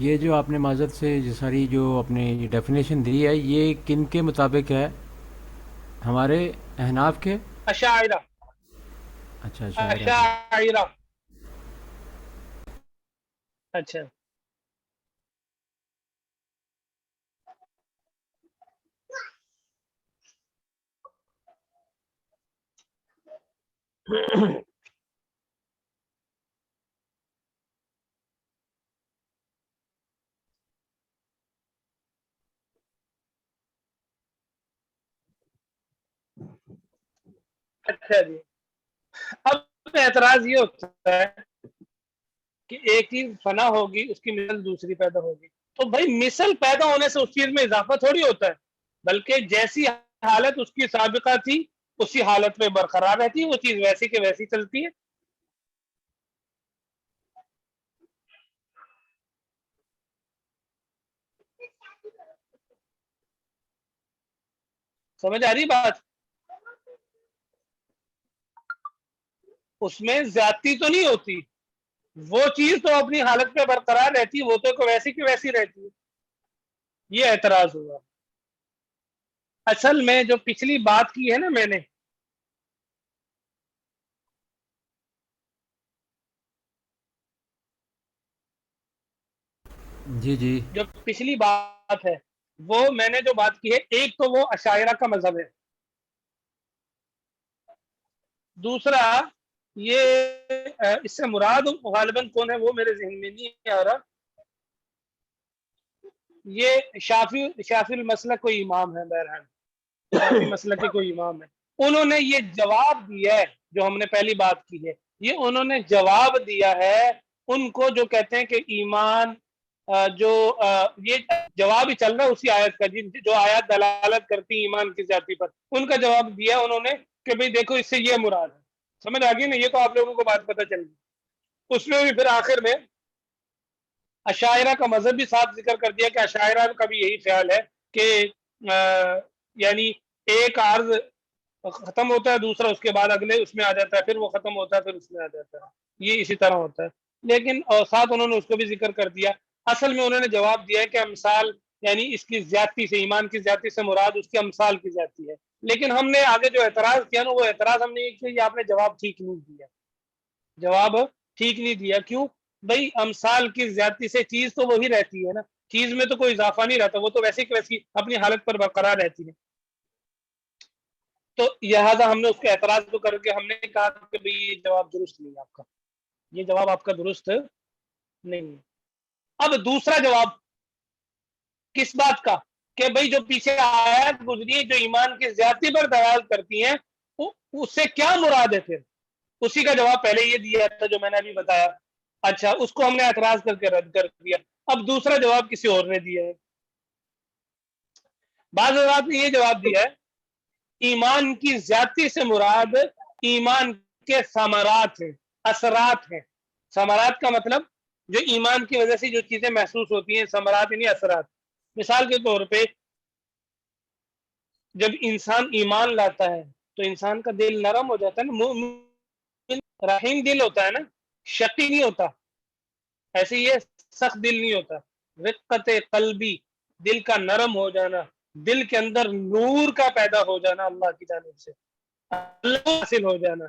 یہ جو آپ نے معذرت سے یہ ساری جو اپنے ڈیفینیشن دی ہے یہ کن کے مطابق ہے؟ ہمارے احناف کے؟ اشاعرہ اچھا شاعرہ کے۔ اشاعرہ اچھا اچھا جی، اب اعتراض یہ ہوتا ہے کہ ایک چیز فنا ہوگی اس کی مثل دوسری پیدا ہوگی، تو بھائی مثل پیدا ہونے سے اس چیز میں اضافہ تھوڑی ہوتا ہے، بلکہ جیسی حالت اس کی سابقہ تھی اسی حالت میں برقرار رہتی ہے، وہ چیز ویسی کہ ویسی چلتی ہے۔ سمجھ آ رہی بات؟ اس میں زیادتی تو نہیں ہوتی، وہ چیز تو اپنی حالت پہ برقرار رہتی، وہ تو ویسی کی ویسی رہتی ہے۔ یہ اعتراض ہوا۔ اصل میں جو پچھلی بات کی ہے نا میں نے، جی جی جو پچھلی بات ہے وہ میں نے جو بات کی ہے، ایک تو وہ اشاعرہ کا مذہب ہے، دوسرا یہ اس سے مراد غالباً کون ہے وہ میرے ذہن میں نہیں آ رہا، یہ شافی المسلک کوئی امام ہے، بہرحال شافی مسلک کے کوئی امام ہے، انہوں نے یہ جواب دیا ہے جو ہم نے پہلی بات کی ہے، یہ انہوں نے جواب دیا ہے ان کو جو کہتے ہیں کہ ایمان جو یہ جواب ہی چل رہا ہے اسی آیت کا، جو آیات دلالت کرتی ایمان کی زیادتی پر، ان کا جواب دیا انہوں نے کہ بھئی دیکھو اس سے یہ مراد ہے۔ سمجھ آ گئی نا؟ یہ تو آپ لوگوں کو بات پتہ چل گئی۔ اس میں بھی پھر آخر میں اشاعرہ کا مذہب بھی ساتھ ذکر کر دیا کہ اشاعرہ کا بھی یہی خیال ہے کہ یعنی ایک عرض ختم ہوتا ہے، دوسرا اس کے بعد اگلے اس میں آ جاتا ہے، پھر وہ ختم ہوتا ہے پھر اس میں آ جاتا ہے، یہ اسی طرح ہوتا ہے۔ لیکن ساتھ انہوں نے اس کو بھی ذکر کر دیا، اصل میں انہوں نے جواب دیا ہے کہ امثال یعنی اس کی زیادتی سے، ایمان کی زیادتی سے مراد اس کی امثال کی زیادتی ہے۔ لیکن ہم نے آگے جو اعتراض کیا نا، وہ اعتراض ہم نے یہ کیا کہ آپ نے جواب ٹھیک نہیں دیا، جواب ٹھیک نہیں دیا۔ کیوں؟ بھائی امثال کی زیادتی سے چیز تو وہی رہتی ہے نا، چیز میں تو کوئی اضافہ نہیں رہتا، وہ تو ویسے کی ویسی اپنی حالت پر برقرار رہتی ہے۔ تو لہٰذا ہم نے اس کے اعتراض کو کر کے ہم نے کہا کہ بھئی یہ جواب درست نہیں ہے آپ کا، یہ جواب آپ کا درست نہیں ہے۔ اب دوسرا جواب کس بات کا کہ بھئی جو پیچھے آیات گزری ہے جو ایمان کی زیادتی پر دلالت کرتی ہیں اس سے کیا مراد ہے، پھر اسی کا جواب پہلے یہ دیا تھا جو میں نے ابھی بتایا۔ اچھا، اس کو ہم نے اعتراض کر کے رد کر دیا۔ اب دوسرا جواب کسی اور نے دیا ہے۔ بعض حضرات نے یہ جواب دیا ہے ایمان کی زیادتی سے مراد ایمان کے ثمرات ہیں، اثرات ہیں۔ ثمرات کا مطلب جو ایمان کی وجہ سے جو چیزیں محسوس ہوتی ہیں، ثمرات یعنی اثرات۔ مثال کے طور پہ جب انسان ایمان لاتا ہے تو انسان کا دل نرم ہو جاتا ہے نا، مومن رحیم دل ہوتا ہے نا، شقی نہیں ہوتا، ایسے یہ سخت دل نہیں ہوتا۔ رقت قلبی، دل کا نرم ہو جانا، دل کے اندر نور کا پیدا ہو جانا، اللہ کی جانب سے اللہ حاصل ہو جانا۔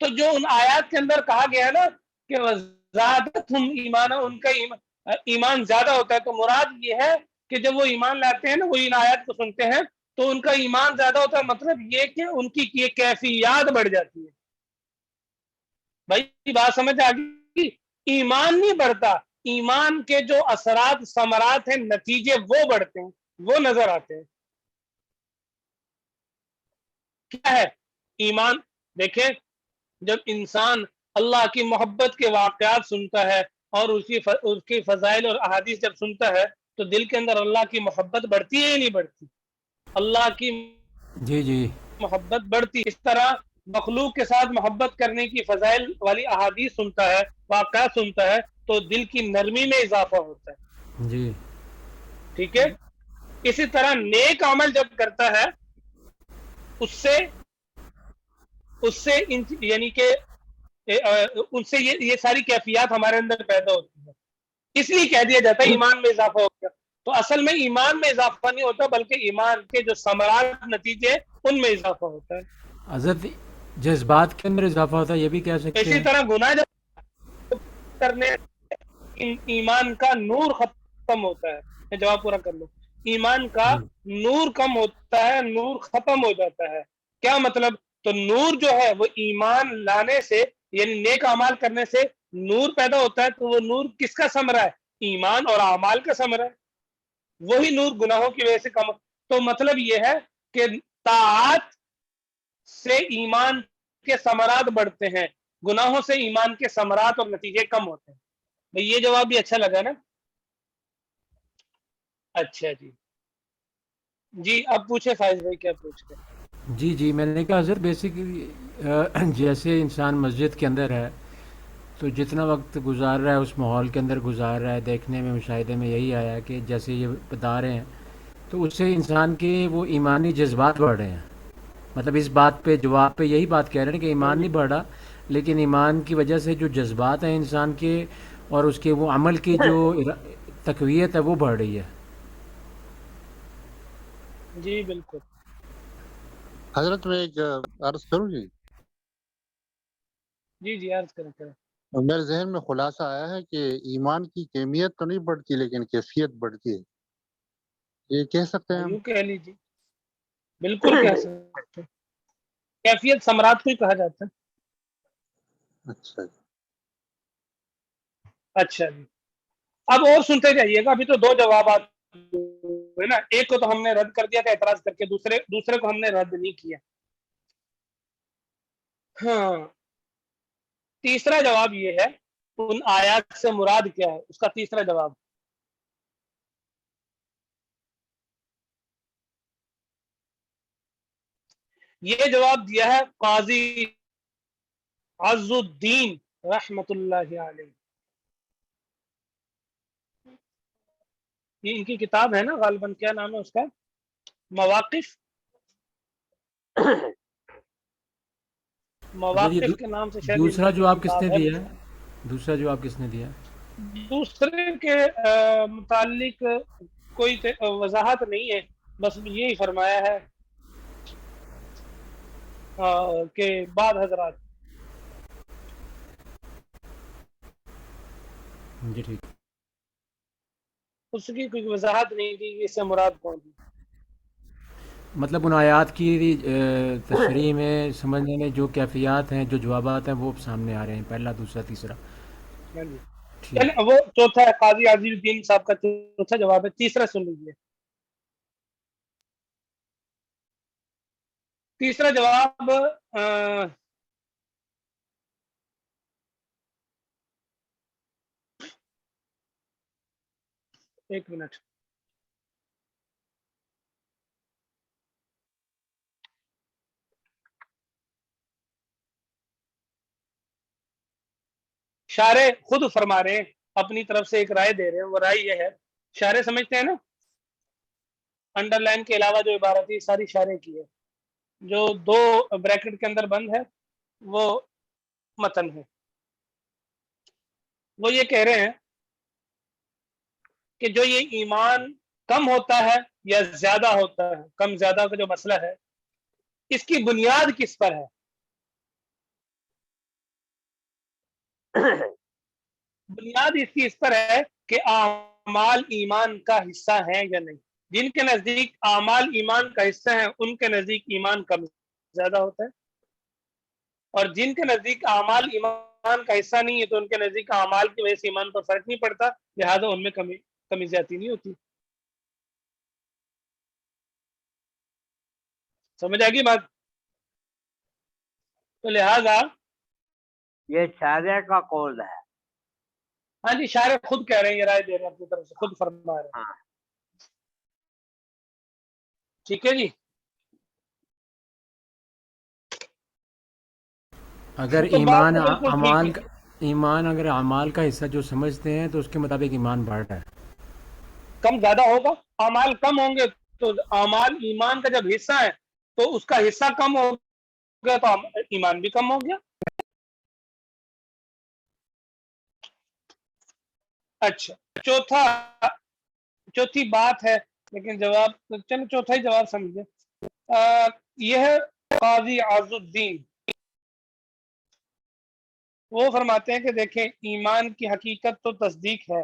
تو جو ان آیات کے اندر کہا گیا ہے نا کہ وَزَادَتْهُمْ ایمانا، ان کا ایمان زیادہ ہوتا ہے، تو مراد یہ ہے کہ جب وہ ایمان لاتے ہیں نا، وہ ان آیات کو سنتے ہیں تو ان کا ایمان زیادہ ہوتا ہے، مطلب یہ کہ ان کی یہ کیفیات بڑھ جاتی ہے۔ بھائی بات سمجھ آ گئی؟ ایمان نہیں بڑھتا، ایمان کے جو اثرات ثمرات ہیں، نتیجے وہ بڑھتے ہیں، وہ نظر آتے ہیں۔ کیا ہے ایمان؟ دیکھیں جب انسان اللہ کی محبت کے واقعات سنتا ہے اور اس کی فضائل اور احادیث جب سنتا ہے تو دل کے اندر اللہ کی محبت بڑھتی ہے یا نہیں بڑھتی؟ اللہ کی جی جی محبت بڑھتی۔ اس طرح مخلوق کے ساتھ محبت کرنے کی فضائل والی احادیث سنتا ہے، واقعات سنتا ہے تو دل کی نرمی میں اضافہ ہوتا ہے۔ جی ٹھیک ہے؟ اسی طرح نیک عمل جب کرتا ہے اس سے یعنی کہ ان سے یہ ساری کیفیات ہمارے اندر پیدا ہوتی ہے، اس لیے کہہ دیا جاتا ہے ایمان میں اضافہ ہو گیا. تو اصل میں ایمان میں اضافہ نہیں ہوتا، بلکہ ایمان کے جو ثمرات نتیجے ان میں اضافہ ہوتا ہے. حضرت جذبات کے اندر اضافہ ہوتا ہے، یہ بھی کہہ سکتے اسی ہیں. طرح گناہ جب کرنے ایمان کا نور ختم ہوتا ہے. میں جواب پورا کر لوں. ایمان کا نور کم ہوتا ہے، نور ختم ہو جاتا ہے. کیا مطلب؟ تو نور جو ہے وہ ایمان لانے سے، یعنی نیک اعمال کرنے سے نور پیدا ہوتا ہے. تو وہ نور کس کا ثمرہ ہے؟ ایمان اور اعمال کا ثمرہ ہے. وہی نور گناہوں کی وجہ سے کم. تو مطلب یہ ہے کہ طاعت سے ایمان کے ثمرات بڑھتے ہیں، گناہوں سے ایمان کے ثمرات اور نتیجے کم ہوتے ہیں. بھئی یہ جواب بھی اچھا لگا نا؟ اچھا جی جی اب پوچھے فائز بھائی، کیا پوچھ رہے؟ جی میں نے کہا حضرت بیسیکلی جیسے انسان مسجد کے اندر ہے تو جتنا وقت گزار رہا ہے اس ماحول کے اندر گزار رہا ہے، دیکھنے میں مشاہدے میں یہی آیا کہ جیسے یہ بتا رہے ہیں تو اس سے انسان کے وہ ایمانی جذبات بڑھ رہے ہیں. مطلب اس بات پہ جواب پہ یہی بات کہہ رہے ہیں کہ ایمان نہیں بڑھ رہا، لیکن ایمان کی وجہ سے جو جذبات ہیں انسان کے اور اس کے وہ عمل کی جو تقویت ہے وہ بڑھ رہی ہے. جی بالکل. حضرت میں ایک عرض کروں جی؟ جی عرض کریں. میرے ذہن میں خلاصہ آیا ہے کہ ایمان کی کیمیت تو نہیں بڑھتی لیکن کیفیت بڑھتی ہے، یہ کہہ سکتے ہیں ہم؟ یوں کہہ لیجیے، بالکل کہہ سکتے ہیں. کیفیت ثمرات کو ہی کہا جاتا ہے. اچھا جی. اچھا جی اب اور سنتے جائیے گا. ابھی تو دو جوابات ہے نا، ایک کو تو ہم نے رد کر دیا تھا اعتراض کر کے، دوسرے کو ہم نے رد نہیں کیا. ہاں تیسرا جواب یہ ہے، ان آیات سے مراد کیا ہے، اس کا تیسرا جواب. یہ جواب دیا ہے قاضی عز الدین رحمت اللہ علیہ. یہ ان کی کتاب ہے نا غالباً، کیا نام ہے اس کا؟ مواقف کے نام سے شاید دوسرا جواب کس کتاب نے ہے. دیا ہے؟ دوسرا جواب کس نے دیا؟ دوسرے کے متعلق کوئی وضاحت نہیں ہے، بس یہی فرمایا ہے کہ بعض حضرات. جی ٹھیک. اس کی کوئی وضاحت نہیں دی کہ اس سے مراد کون ہے. مطلب ان آیات کی تشریح میں سمجھنے میں جو کیفیات ہیں، جو جوابات ہیں وہ سامنے آ رہے ہیں، پہلا دوسرا تیسرا. وہ چوتھا ہے، قاضی عز الدین صاحب کا چوتھا جواب ہے. تیسرا سن لیجیے. تیسرا جواب ایک منٹ. شارح خود فرما رہے ہیں، اپنی طرف سے ایک رائے دے رہے ہیں. وہ رائے یہ ہے، شارح سمجھتے ہیں نا، انڈر لائن کے علاوہ جو عبارت ہے ساری شارح کی ہے، جو دو بریکٹ کے اندر بند ہے وہ متن ہے. وہ یہ کہہ رہے ہیں کہ جو یہ ایمان کم ہوتا ہے یا زیادہ ہوتا ہے، کم زیادہ کا جو مسئلہ ہے، اس کی بنیاد کس پر ہے؟ بنیاد اس کی اس پر ہے کہ اعمال ایمان کا حصہ ہیں یا نہیں. جن کے نزدیک اعمال ایمان کا حصہ ہیں ان کے نزدیک ایمان کم زیادہ ہوتا ہے، اور جن کے نزدیک اعمال ایمان کا حصہ نہیں ہے تو ان کے نزدیک اعمال کی وجہ سے ایمان پر فرق نہیں پڑتا، لہذا ان میں کمی زیادتی نہیں ہوتی. سمجھ آ گئی بات؟ تو لہذا یہ شارع کا قول ہے. ہاں جی شارع خود کہہ رہے ہیں، یہ رائے دے رہے ہیں اپنی طرف سے، خود فرما رہے ہیں. ٹھیک ہے جی. اگر تو ایمان بات بالکل ٹھیک اعمال ہے. ایمان اگر اعمال کا حصہ جو سمجھتے ہیں تو اس کے مطابق ایمان بڑھ رہا ہے. کم زیادہ ہوگا، اعمال کم ہوں گے تو اعمال ایمان کا جب حصہ ہے تو اس کا حصہ کم ہو گیا تو ایمان بھی کم ہو گیا. اچھا چوتھی بات ہے، لیکن جواب چلو چوتھا ہی جواب سمجھے. یہ ہے قاضی عز الدین، وہ فرماتے ہیں کہ دیکھیں ایمان کی حقیقت تو تصدیق ہے.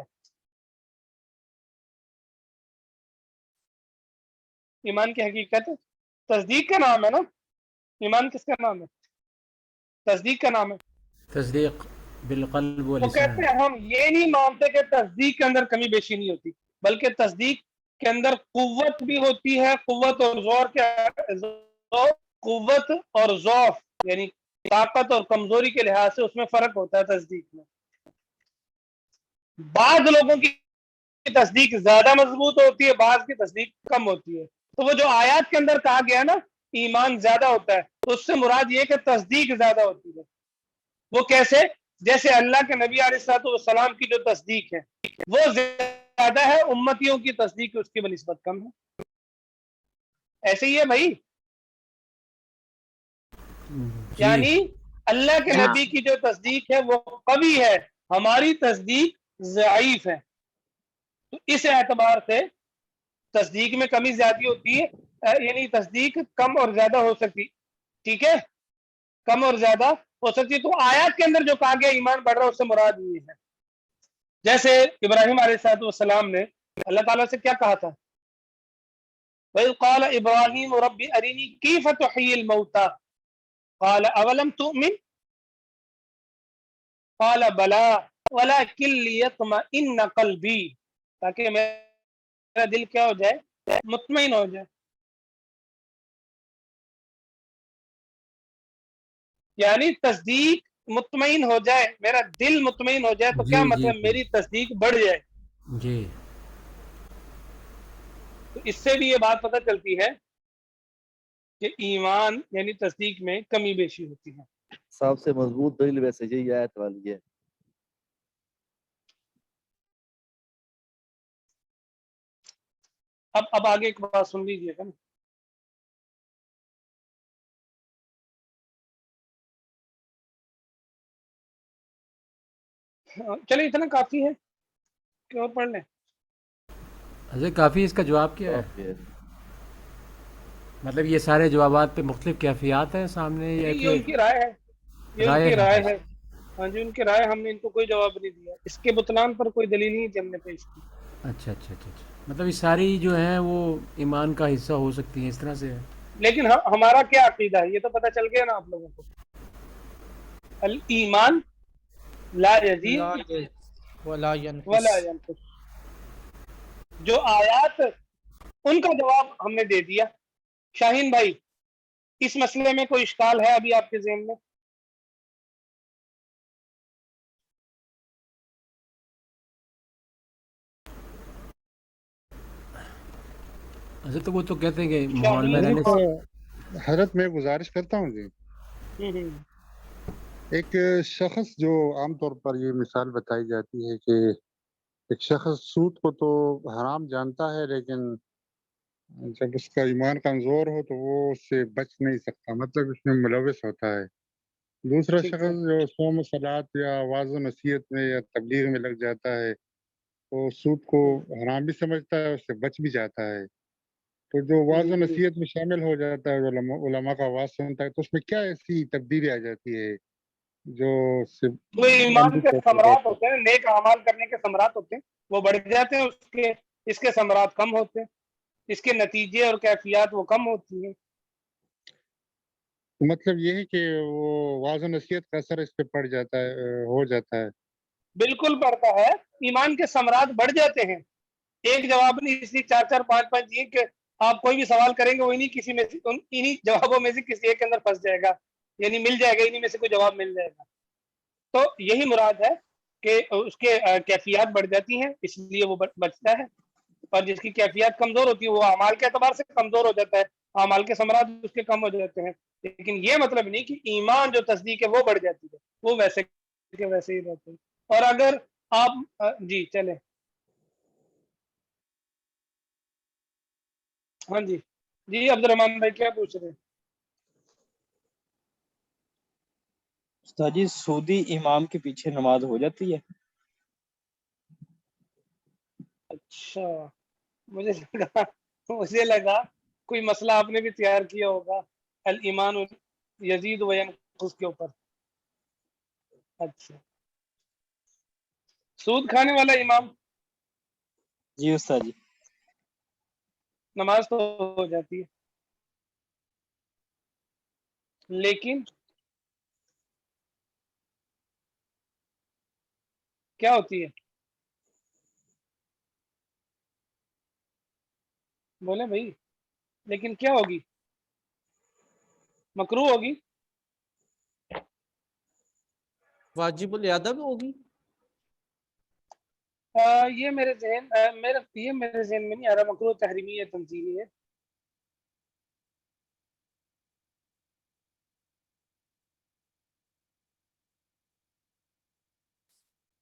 ایمان کی حقیقت تصدیق کا نام ہے نا. ایمان کس کا نام ہے؟ تصدیق کا نام ہے. تصدیق بالقلب وہ واللسان. کہتے ہیں ہم یہ نہیں مانتے کہ تصدیق کے اندر کمی بیشی نہیں ہوتی، بلکہ تصدیق کے اندر قوت بھی ہوتی ہے. قوت اور زور کے قوت اور ضعف یعنی طاقت اور کمزوری کے لحاظ سے اس میں فرق ہوتا ہے تصدیق میں. بعض لوگوں کی تصدیق زیادہ مضبوط ہوتی ہے، بعض کی تصدیق کم ہوتی ہے. تو وہ جو آیات کے اندر کہا گیا نا ایمان زیادہ ہوتا ہے، تو اس سے مراد یہ کہ تصدیق زیادہ ہوتی ہے. وہ کیسے؟ جیسے اللہ کے نبی علیہ الصلوۃ والسلام کی جو تصدیق ہے وہ زیادہ ہے، امتیوں کی تصدیق اس کی بنسبت کم ہے. ایسے ہی ہے بھائی. جی یعنی اللہ کے نبی کی جو تصدیق ہے وہ قوی ہے، ہماری تصدیق ضعیف ہے. تو اس اعتبار سے تصدیق میں کمی زیادتی ہوتی ہے، یعنی تصدیق کم اور زیادہ ہو سکتی. ٹھیک ہے، کم اور زیادہ ہو سکتی ہے. تو آیات کے اندر جو کہا گیا ایمان بڑھ رہا ہے اس سے مراد یہ ہے. جیسے ابراہیم علیہ السلام نے اللہ تعالیٰ سے کیا کہا تھا؟ وَإِذْ قَالَ إِبْرَاهِيمُ رَبِّ أَرِنِي كَيْفَ تُحْيِي الْمَوْتَى قَالَ أَوَلَمْ تُؤْمِنْ قَالَ بَلَىٰ وَلَكِنْ لِيَطْمَئِنَّ قَلْبِي، تاکہ میرا دل کیا ہو جائے؟ مطمئن ہو جائے. یعنی تصدیق مطمئن ہو جائے، میرا دل مطمئن ہو جائے. تو کیا جی جی مطلب؟ جی میری تصدیق بڑھ جائے. جی. تو اس سے بھی یہ بات پتہ چلتی ہے کہ ایمان یعنی تصدیق میں کمی بیشی ہوتی ہے. سب سے مضبوط دلیل ویسے یہی آیت والی ہے. اب آگے ایک بات سن لیجیے گا. چلیے اتنا کافی ہے کہ اور پڑھ لیں. حضرت کافی اس کا جواب کیا ہے؟ مطلب یہ سارے جوابات پہ مختلف کیفیات ہیں سامنے یا یہ کہ ان کی رائے ہے، یہ ان کی رائے ہے. ہاں جی ان کی رائے، ہم نے ان کو کوئی جواب نہیں دیا. اس کے بطلان پر کوئی دلیل نہیں تھی ہم نے پیش کی. اچھا اچھا اچھا اچھا. مطلب یہ ساری جو ہیں وہ ایمان کا حصہ ہو سکتی ہیں، اس طرح سے ہے. لیکن ہمارا کیا عقیدہ ہے یہ تو پتہ چل گیا نا آپ لوگوں کو. الایمان لا یزید ولا ينقص. ولا ينقص. جو آیات ان کا جواب ہم نے دے دیا. شاہین بھائی اس مسئلے میں کوئی اشکال ہے ابھی آپ کے ذہن میں؟ حضرت وہ تو کہتے ہیں کہ ماحول میں رہنے سے. حضرت میں گزارش کرتا ہوں جی. ایک شخص جو عام طور پر یہ مثال بتائی جاتی ہے کہ ایک شخص سود کو تو حرام جانتا ہے لیکن جب اس کا ایمان کمزور ہو تو وہ اس سے بچ نہیں سکتا، مطلب اس میں ملوث ہوتا ہے. دوسرا شخص جو صوم و صلات یا واعظ و نصیحت میں یا تبلیغ میں لگ جاتا ہے تو سود کو حرام بھی سمجھتا ہے، اس سے بچ بھی جاتا ہے. تو جو واعظ و نصیحت میں شامل ہو جاتا ہے، علماء کا واعظ سنتا ہے، تو اس میں کیا ایسی تبدیلی آ جاتی ہے جو وہ ایمان کے ثمرات ہوتے ہیں، نیک اعمال کرنے کے ثمرات ہوتے ہیں، وہ بڑھ جاتے ہیں. اس کے ثمرات کم ہوتے ہیں، اس کے نتیجے اور کیفیات وہ کم ہوتی ہیں. مطلب یہ ہے کہ وہ واعظ و نصیحت کا اثر اس پہ پڑ جاتا ہے، ہو جاتا ہے. بالکل پڑتا ہے. ایمان کے ثمرات بڑھ جاتے ہیں. ایک جواب نہیں، اس لیے 4 5 یہ کہ آپ کوئی بھی سوال کریں گے وہ انہی جوابوں میں سے کسی ایک کے اندر پھنس جائے گا، یعنی مل جائے گا، انہی میں سے کوئی جواب مل جائے گا. تو یہی مراد ہے کہ اس کے کیفیات بڑھ جاتی ہیں اس لیے وہ بچتا ہے، اور جس کی کیفیات کمزور ہوتی ہے وہ اعمال کے اعتبار سے کمزور ہو جاتا ہے، اعمال کے ثمرات اس کے کم ہو جاتے ہیں. لیکن یہ مطلب نہیں کہ ایمان جو تصدیق ہے وہ بڑھ جاتی ہے، وہ ویسے کے ویسے ہی رہتے ہیں. اور اگر آپ جی چلیں. ہاں جی جی عبد الرحمان بھائی کیا پوچھ رہے ہیں؟ استاد جی سودی امام کے پیچھے نماز ہو جاتی ہے؟ اچھا، مجھے لگا کوئی مسئلہ آپ نے بھی تیار کیا ہوگا، الایمان یزید و ینقص کے اوپر. اچھا، سود کھانے والا امام جی استاد جی. نماز تو ہو جاتی ہے، لیکن کیا ہوتی ہے؟ بولے بھائی، لیکن کیا ہوگی؟ مکروہ ہوگی. واجب الادا بھی ہوگی. یہ میرے ذہن میرے ذہن میں نہیں آ رہا. مکروہ تحریمی ہے، تنزیلی ہے.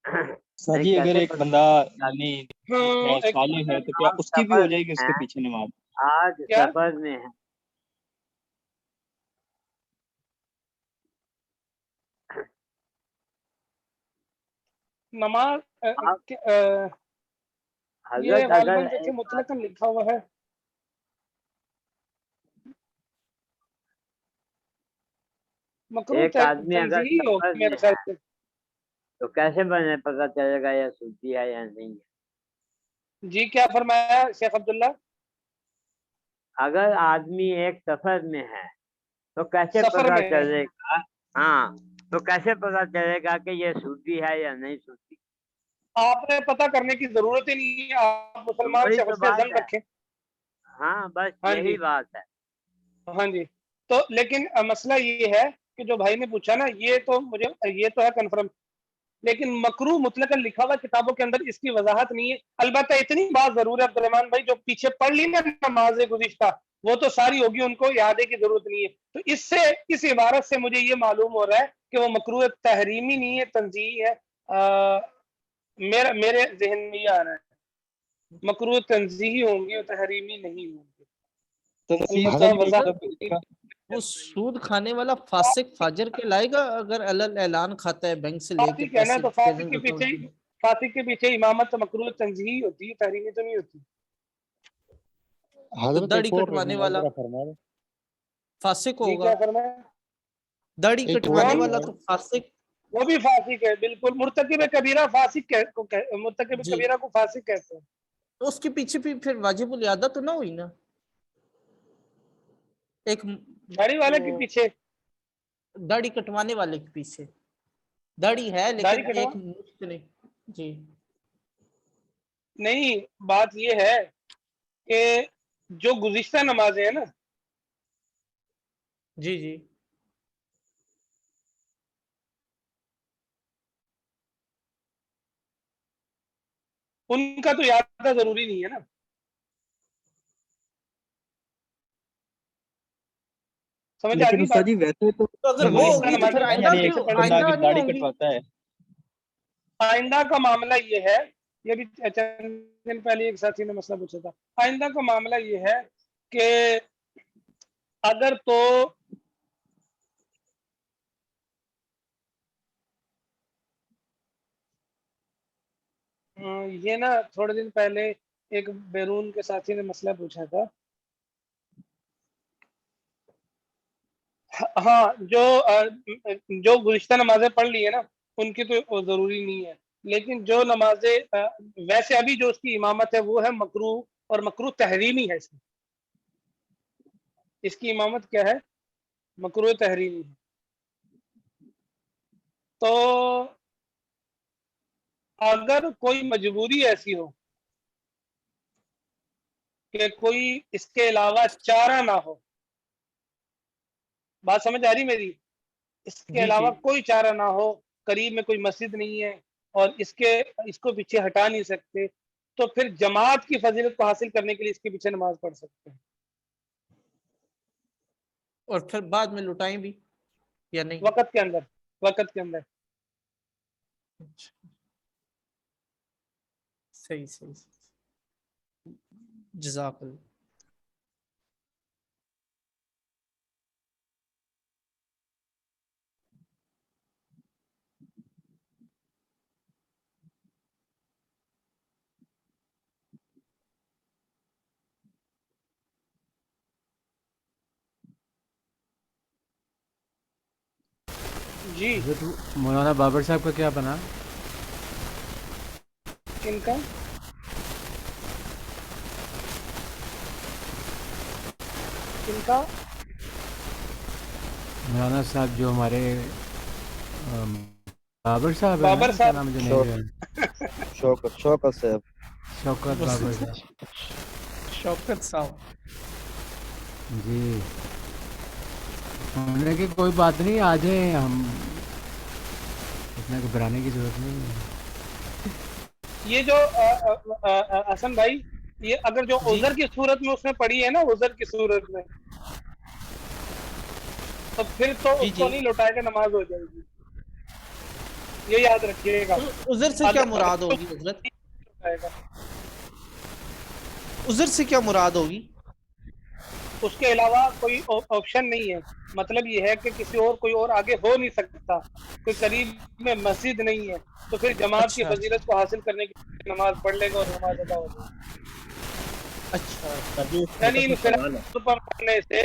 استاد جی اگر ایک بندہ یعنی ہاں، ایک صالح ہے تو کیا آج اس کی بھی ہو سفر جائے میں گی اس کے ہے، پیچھے نماز؟ آج کیا سفر میں ہے. نماز اب یہ حضرت اگر غالباً دیکھیں ایک مطلقاً لکھا ہوا ہے. مکروہ ایک آدمی اگر تنزیہی سفر ہوگی میں میرے خیال ہے سے. تو کیسے بنے پتا چلے گا یہ سوتی ہے یا نہیں ہے؟ جی کیا فرمایا شیخ عبداللہ؟ اگر آدمی ایک سفر میں ہے تو کیسے سفر پتا میں ہے، چلے گا؟ ہاں، تو کیسے پتا چلے گا کہ یہ سوتی ہے یا نہیں سوتی؟ آپ نے پتہ کرنے کی ضرورت ہی نہیں ہے. آپ تو مسلمان وہی سے تو حسن بات زن ہے. رکھیں. ہاں بس ہاں جی، یہی بات ہے. ہاں جی. تو لیکن مسئلہ یہ ہے کہ جو بھائی نے پوچھا نا، یہ تو ہے کنفرم، لیکن مکروہ مطلقاً لکھا ہوا کتابوں کے اندر اس کی وضاحت نہیں ہے. البتہ اتنی بات ضرور ہے عبدالرحمان بھائی، جو پیچھے پڑھ لی نا نماز گزشتہ، وہ تو ساری ہوگی، ان کو یادے کی ضرورت نہیں ہے. تو اس عبارت سے مجھے یہ معلوم ہو رہا ہے کہ وہ مکروہ تحریمی نہیں ہے، تنزیہی ہے. میرے ذہن میں یہ آ رہا ہے مکروہ تنزیہی ہوں گے اور تحریمی نہیں ہوں گے. تنزیل البتہ استاد جی وضاحت مطلب اس کا وہ سود کھانے والا فاسق فاجر کے لائے گا اگر علل اعلان کھاتا ہے بینک سے لے کے فاسق ہے نا، پیسے تو فاسق سیونگ کے پیچھے اکاؤنٹ میں. فاسق کے پیچھے امامت تو مکروہ تنزیہی ہوتی ہے، تحریمی تو نہیں ہوتی. تو حضرت داڑھی ایک اور کٹوانے والا مناظرہ فرما دیں. فاسق جی ہوگا. کیا فرمایا؟ داڑھی ایک اور کٹوانے کون؟ والا مناظرہ تو فاسق. وہ بھی فاسق ہے، بالکل. مرتکب کبیرہ فاسق مرتکب جی، کبیرہ کو فاسق کہتے ہیں. تو اس کے پیچھے بھی پھر واجب الادا تو نہ ہوئی نا. ایک داڑھی والے کے وہ پیچھے داڑھی کٹوانے والے کے پیچھے داڑھی ہے داڑھی لیکن کٹوا ایک مشت نہیں. جی نہیں. بات یہ ہے کہ جو گزشتہ نمازیں ہیں نا، جی جی ان کا تو یاد ضروری نہیں ہے نا. سمجھ آ لیکن گئی استاد بات؟ جی ویسے تو تو اگر جو وہ وہی گزشتہ ہوگی تو حدیث پھر ہے نا، نمازیں آئندہ یعنی ایک کیوں پڑھ بندہ لی. آئندہ اگر نہیں داڑھی ہوں گی. کٹواتا ہے آئندہ کا معاملہ یہ ہے، یہ بھی چند دن پہلے ایک ساتھی نے مسئلہ پوچھا تھا. آئندہ کا معاملہ یہ ہے کہ اگر تو یہ نا تھوڑے دن پہلے ایک بیرون کے ساتھی نے مسئلہ پوچھا تھا. ہاں، جو گزشتہ نمازیں پڑھ لی ہیں نا، ان کی تو ضروری نہیں ہے. لیکن جو نمازیں ویسے ابھی جو اس کی امامت ہے وہ ہے مکروہ، اور مکروہ تحریمی ہے. اس کی امامت کیا ہے؟ مکروہ تحریمی ہے. تو اگر کوئی مجبوری ایسی ہو کہ کوئی اس کے علاوہ چارہ نہ ہو، بات سمجھ آ رہی میری؟ اس کے جی جی علاوہ کوئی چارہ نہ ہو، قریب میں کوئی مسجد نہیں ہے اور اس کو پیچھے ہٹا نہیں سکتے، تو پھر جماعت کی فضیلت کو حاصل کرنے کے لیے اس کے پیچھے نماز پڑھ سکتے ہیں. اور پھر بعد میں لٹائیں بھی یا نہیں. وقت کے اندر. اچھا، صحیح. جزاک اللہ. جی حضرت مولانا بابر صاحب کا کیا بنا؟ کن کا؟ کن کا؟ مولانا صاحب جو ہمارے بابر صاحب ہیں نا، بابر کیا صاحب نام مجھے نہیں یاد۔ شوکت صاحب شوکت بابر صاحب، شوکت صاحب، جی ہم نے کہ کوئی بات نہیں، آ جائیں، ہم اتنا گھبرانے کی ضرورت نہیں ہے۔ یہ جو حسن بھائی، یہ اگر جو جی عذر کی صورت میں اس نے پڑھی ہے نا، عذر کی صورت میں، تو پھر تو جی اس کو جی، نہیں لوٹائے گا، نماز ہو جائے گی، یہ یاد رکھیے گا۔ عذر سے کیا اگر مراد ہوگی حضرت؟ لوٹائے گا، عذر سے کیا مراد ہوگی؟ اس کے علاوہ کوئی آپشن نہیں ہے۔ مطلب یہ ہے کہ کسی اور کوئی اور آگے ہو نہیں سکتا، کوئی قریب میں مسجد نہیں ہے، تو پھر جماعت کی اچھا فضیلت کو حاصل کرنے کے لیے نماز پڑھ لے گا اور نماز ادا ہو جائے اچھا، سر جی ایک گی۔ یعنی چھوٹا سا سوال ہے۔ انفراد پر پڑھنے سے،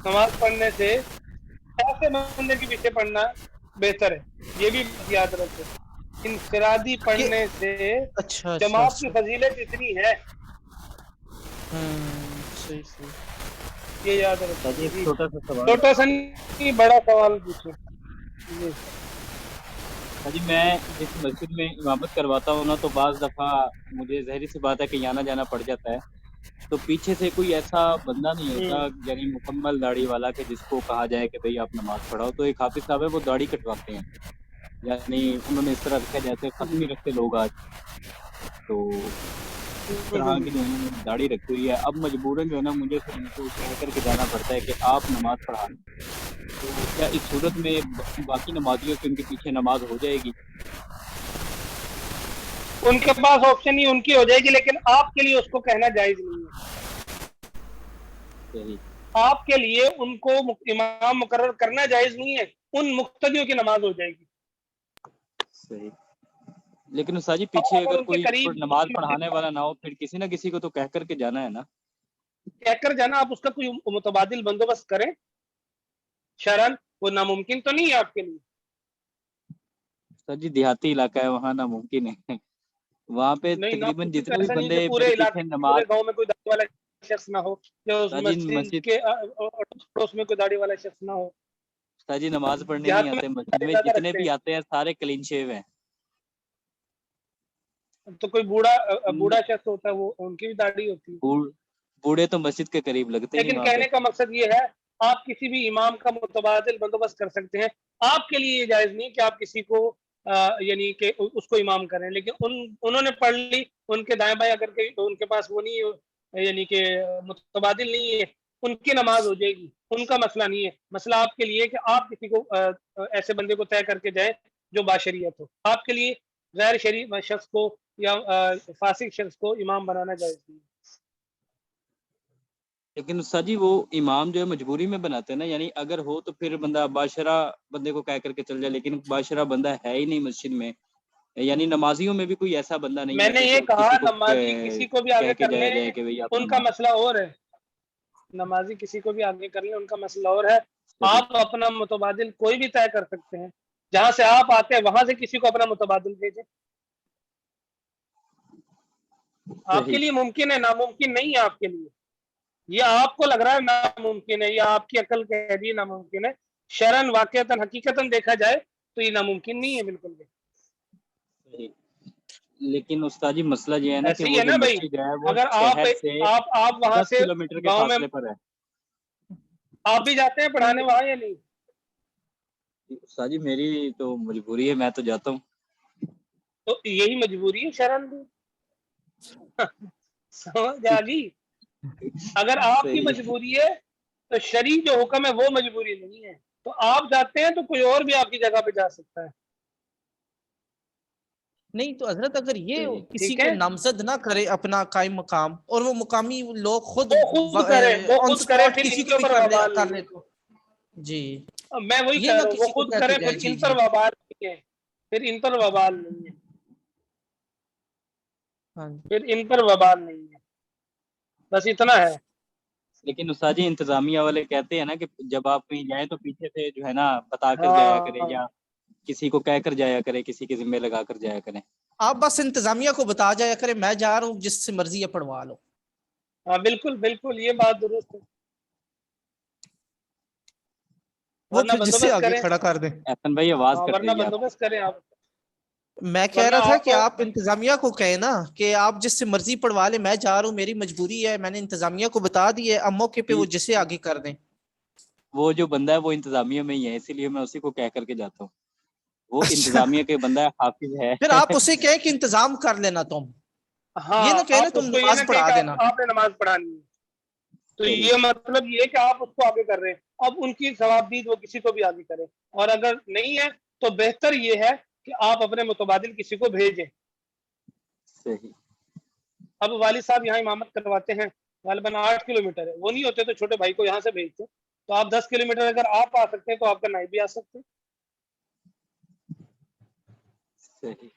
نماز پڑھنے سے ایسے بندے کے پیچھے پڑھنا بہتر ہے، یہ بھی یاد رکھو۔ انفرادی کہ پڑھنے سے اچھا اچھا جماعت کی اچھا، فضیلت اتنی ہے، صحیح صحیح۔ یہ یاد سر جی رکھو ایک جی۔ چھوٹا سا سوال ہے۔ چھوٹا سا نہیں، بڑا سوال پوچھو جی۔ جی میں جس مسجد میں امامت کرواتا ہوں نا، تو بعض دفعہ مجھے ظاہری سی بات ہے کہ آنا جانا پڑ جاتا ہے، تو پیچھے سے کوئی ایسا بندہ نہیں ہوتا یعنی مکمل داڑھی والا کہ جس کو کہا جائے کہ بھئی آپ نماز پڑھاؤ، تو ایک حافظ صاحب ہے وہ داڑھی کٹواتے ہیں، یعنی انہوں نے اس طرح رکھا جیسے ختم نہیں رکھتے لوگ آج، تو اس طرح کی جو انہوں نے داڑھی رکھی ہوئی ہے، اب مجبوراً جو ہے نا مجھے پھر ان کو کہہ کر کے جانا پڑتا ہے کہ آپ نماز پڑھا لیں، تو کیا اس صورت میں باقی نمازیوں کی ان کے پیچھے نماز ہو جائے گی؟ ان کے پاس آپشن نہیں، ان کی ہو جائے گی، لیکن آپ کے لیے اس کو کہنا جائز نہیں ہے۔ صحیح آپ کے لیے ان کو امام مقرر کرنا جائز نہیں ہے، ان مقتدیوں کی نماز ہو جائے گی۔ صحیح، لیکن استاد جی اور پیچھے اگر اگر ان کے کوئی قریب نماز پڑھانے والا نہ ہو، پھر کسی نہ کسی کو تو کہہ کر کے جانا ہے نا۔ کہہ کر جانا، آپ اس کا کوئی متبادل بندوبست کریں شرعن، وہ ناممکن تو نہیں ہے آپ کے لیے۔ سر جی دیہاتی علاقہ ہے، وہاں ناممکن ہے، وہاں پہ نہیں، تقریباً ناممکن تو جتنے بھی ایسا نہیں بندے کہ پورے میرے علاقے پیچھے میں، نماز، پورے گاؤں میں کوئی داڑھی والا شخص نہ ہو، یا اس سر جی مسجد مسجد، کے پڑوس میں کوئی داڑھی والا شخص نہ ہو۔ سر جی نماز پڑھنے نہیں دیہات میں آتے، مسجد داڑھی میں زیادہ جتنے رکھتے بھی ہیں، آتے ہیں سارے کلین شیو ہیں۔ تو کوئی بوڑھا شخص ہوتا ہے، وہ ان کی بھی داڑھی ہوتی ہے۔ بوڑھے تو مسجد کے قریب لگتے ہی نہیں لیکن وہاں پہ۔ کہنے کا مقصد یہ ہے، آپ کسی بھی امام کا متبادل بندوبست کر سکتے ہیں، آپ کے لیے یہ جائز نہیں کہ آپ کسی کو یعنی کہ اس کو امام کریں، لیکن انہوں نے پڑھ لی، ان کے دائیں بائیں اگر ان کے پاس وہ نہیں ہے، یعنی کہ متبادل نہیں ہے، ان کی نماز ہو جائے گی، ان کا مسئلہ نہیں ہے۔ مسئلہ آپ کے لیے کہ آپ کسی کو ایسے بندے کو طے کر کے جائیں جو باشریعت ہو۔ آپ کے لیے غیر شریع شخص کو یا فاسق شخص کو امام بنانا جائز نہیں ہے۔ لیکن استاد جی وہ امام جو ہے مجبوری میں بناتے ہیں نا، یعنی اگر ہو تو پھر بندہ باشرہ بندے کو کہہ کر کے چل جائے، لیکن باشرہ بندہ ہے ہی نہیں مسجد میں، یعنی نمازیوں میں بھی کوئی ایسا بندہ نہیں میں ہے نے کہ یہ جو کہا کسی کو نمازی کسی کو بھی کہہ آگے کے کر جایا لیں، جائے کہ بھئی آپ ان کا نماز۔ مسئلہ اور ہے۔ نمازی کسی کو بھی آگے کر لیں، ان کا مسئلہ اور ہے۔ آپ اپنا متبادل کوئی بھی طے کر سکتے ہیں، جہاں سے آپ آتے ہیں وہاں سے کسی کو اپنا متبادل بھیجیں۔ آپ کے صحیح لیے ممکن ہے، ناممکن نہیں ہے آپ کے لیے۔ یہ آپ کو لگ رہا ہے ناممکن ہے، یا آپ کی عقل کہہ رہی ہے ناممکن ہے، شرعن واقعتاً حقیقتاً دیکھا جائے تو یہ ناممکن نہیں ہے بالکل بھی۔ صحیح، لیکن استاد جی مسئلہ یہ ہے نا کہ ایسے ہی وہ ہے جو نا بھائی، مسجد ہے وہ اگر شہر سے آپ وہاں 10 سے کلومیٹر کے گاؤں میں، فاصلے پر ہے۔ آپ بھی جاتے ہیں پڑھانے وہاں یا نہیں؟ استاد جی میری تو مجبوری ہے، میں تو جاتا ہوں۔ تو یہی مجبوری ہے شرعن بھی، سمجھ آ گئی؟ اگر آپ کی صحیح، مجبوری ہے تو شرعی جو حکم ہے وہ مجبوری نہیں ہے، تو آپ جاتے ہیں تو کوئی اور بھی آپ کی جگہ پہ جا سکتا ہے۔ نہیں تو حضرت اگر یہ صحیح، کسی ٹھیک کو ہے، نامزد نہ کرے اپنا قائم مقام، اور وہ مقامی لوگ خود وہ آن خود کرے، سپاٹ پھر کسی ان کو کے بھی اوپر کر وبال لے نہیں تو جی، ہے۔ میں وہی یہ کہہ نہ رہا ہوں، وہ کسی کو خود کہہ کے کرے جائے، پھر جی ان جی پر وبال نہیں ہے، پھر ان پر وبال نہیں ہے، ہاں پھر ان پر وبال نہیں ہے، بس اتنا ہے۔ لیکن استاد جی انتظامیہ والے کہتے ہیں نا کہ جب آپ کہیں جائیں تو پیچھے سے جو ہے نا بتا کر جایا کریں یا کسی کو کہہ کر جایا کریں, کسی کے ذمہ لگا کر جایا کریں. آپ بس انتظامیہ کو بتا جایا کریں میں جا رہا ہوں, جس سے مرضی ہے پڑھوا لو. ہاں بالکل بالکل یہ بات درست ہے. وہ پھر جس سے آگے کھڑا کر دیں. احسن بھائی آواز کر ورنہ دیجیے آپ. بندوبست کریں آپ. میں کہہ رہا تھا کہ آپ انتظامیہ کو کہیں نا کہ آپ جس سے مرضی پڑھوا لیں, میں جا رہا ہوں, میری مجبوری ہے, میں نے انتظامیہ کو بتا دی ہے, اب موقع پہ وہ جسے آگے کر دیں. وہ جو بندہ ہے وہ انتظامیہ میں ہی ہے, اسی لیے میں اسی کو کہہ کر کے جاتا ہوں. وہ انتظامیہ کے بندہ ہے, حافظ ہے. پھر آپ اسے کہیں کہ انتظام کر لینا تم, یہ نہ کہنا تم نماز پڑھا دینا. آپ نے نماز پڑھانی ہے تو یہ مطلب یہ کہ آپ اس کو آگے کر رہے ہیں. اب ان کی ثوابدید وہ کسی کو بھی آگے کرے, اور اگر نہیں ہے تو بہتر یہ ہے کہ آپ اپنے متبادل کسی کو بھیجیں. صحیح. اب والد صاحب یہاں امامت کرواتے ہیں, غالباً 8 کلومیٹر ہے, وہ نہیں ہوتے تو چھوٹے بھائی کو یہاں سے بھیجتے. تو آپ 10 کلومیٹر اگر آپ آ سکتے ہیں تو آپ کا نائب بھی آ سکتے ہیں. صحیح.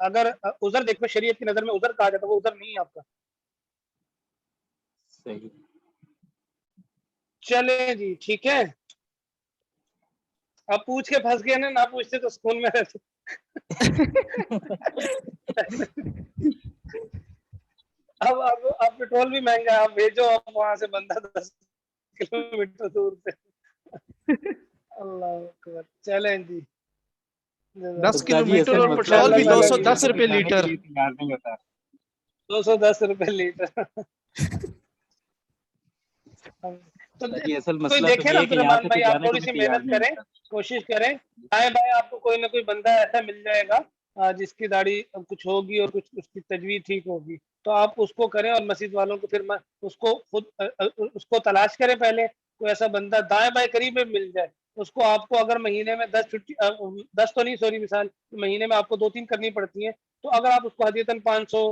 اگر عذر دیکھو شریعت کی نظر میں عذر کہا جاتا ہے, وہ عذر نہیں ہے آپ کا. صحیح. چلیں جی ٹھیک ہے. اب پوچھ کے پھنس گئے نا, نہ پوچھتے تو سکون میں رہتے. اب پیٹرول بھی مہنگا ہے, آپ بھیجو آپ وہاں سے بندہ 10 کلومیٹر دور سے. اللہ اکبر. چلیں جی 10 کلومیٹر اور پیٹرول بھی 210 روپے لیٹر. 210 روپے لیٹر. تو کوئی دیکھیں نا عبد الرحمان بھائی, آپ تھوڑی سی محنت کریں, کوشش کریں. دائیں بائیں آپ کو کوئی نہ کوئی بندہ ایسا مل جائے گا جس کی داڑھی کچھ ہوگی اور کچھ اس کی تجویز ٹھیک ہوگی, تو آپ اس کو کریں. اور مسجد والوں کو پھر اس کو خود اس کو تلاش کریں. پہلے کوئی ایسا بندہ دائیں بائیں قریب میں مل جائے, اس کو آپ کو اگر مہینے میں 10 چھٹی 10 تو نہیں سوری مثال مہینے میں آپ کو 2-3 کرنی پڑتی ہیں, تو اگر آپ اس کو ہدیتاً 500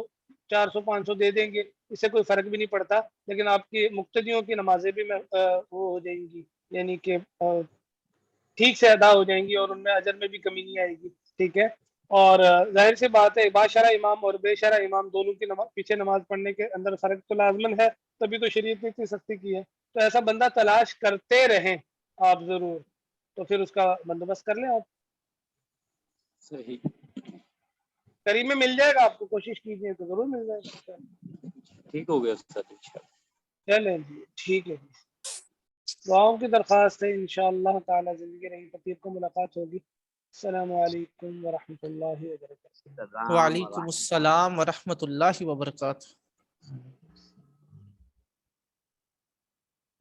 400 500 دے دیں گے, اس سے کوئی فرق بھی نہیں پڑتا. لیکن آپ کی مقتدیوں کی نمازیں بھی وہ ہو جائیں گی, یعنی کہ ٹھیک سے ادا ہو جائیں گی, اور ان میں اجر میں بھی کمی نہیں آئے گی. ٹھیک ہے. اور ظاہر سی بات ہے, باشرہ امام اور بے شرع امام دونوں کی پیچھے نماز پڑھنے کے اندر فرق تو لازمن ہے, تبھی تو شریعت نے اتنی سختی کی ہے. تو ایسا بندہ تلاش کرتے رہیں آپ ضرور, تو پھر اس کا بندوبست کر لیں آپ. صحیح. قریب میں مل جائے گا آپ کو, کوشش کیجیے تو ضرور مل جائے گا. ٹھیک ہو گیا سر. چلیں جی ٹھیک ہے. دعاؤں کی درخواست ہے, انشاءاللہ تعالی زندگی رہی تو پھر کو ملاقات ہوگی. السلام علیکم ورحمۃ اللہ وبرکاتہ. وعلیکم السلام ورحمۃ اللہ وبرکاتہ.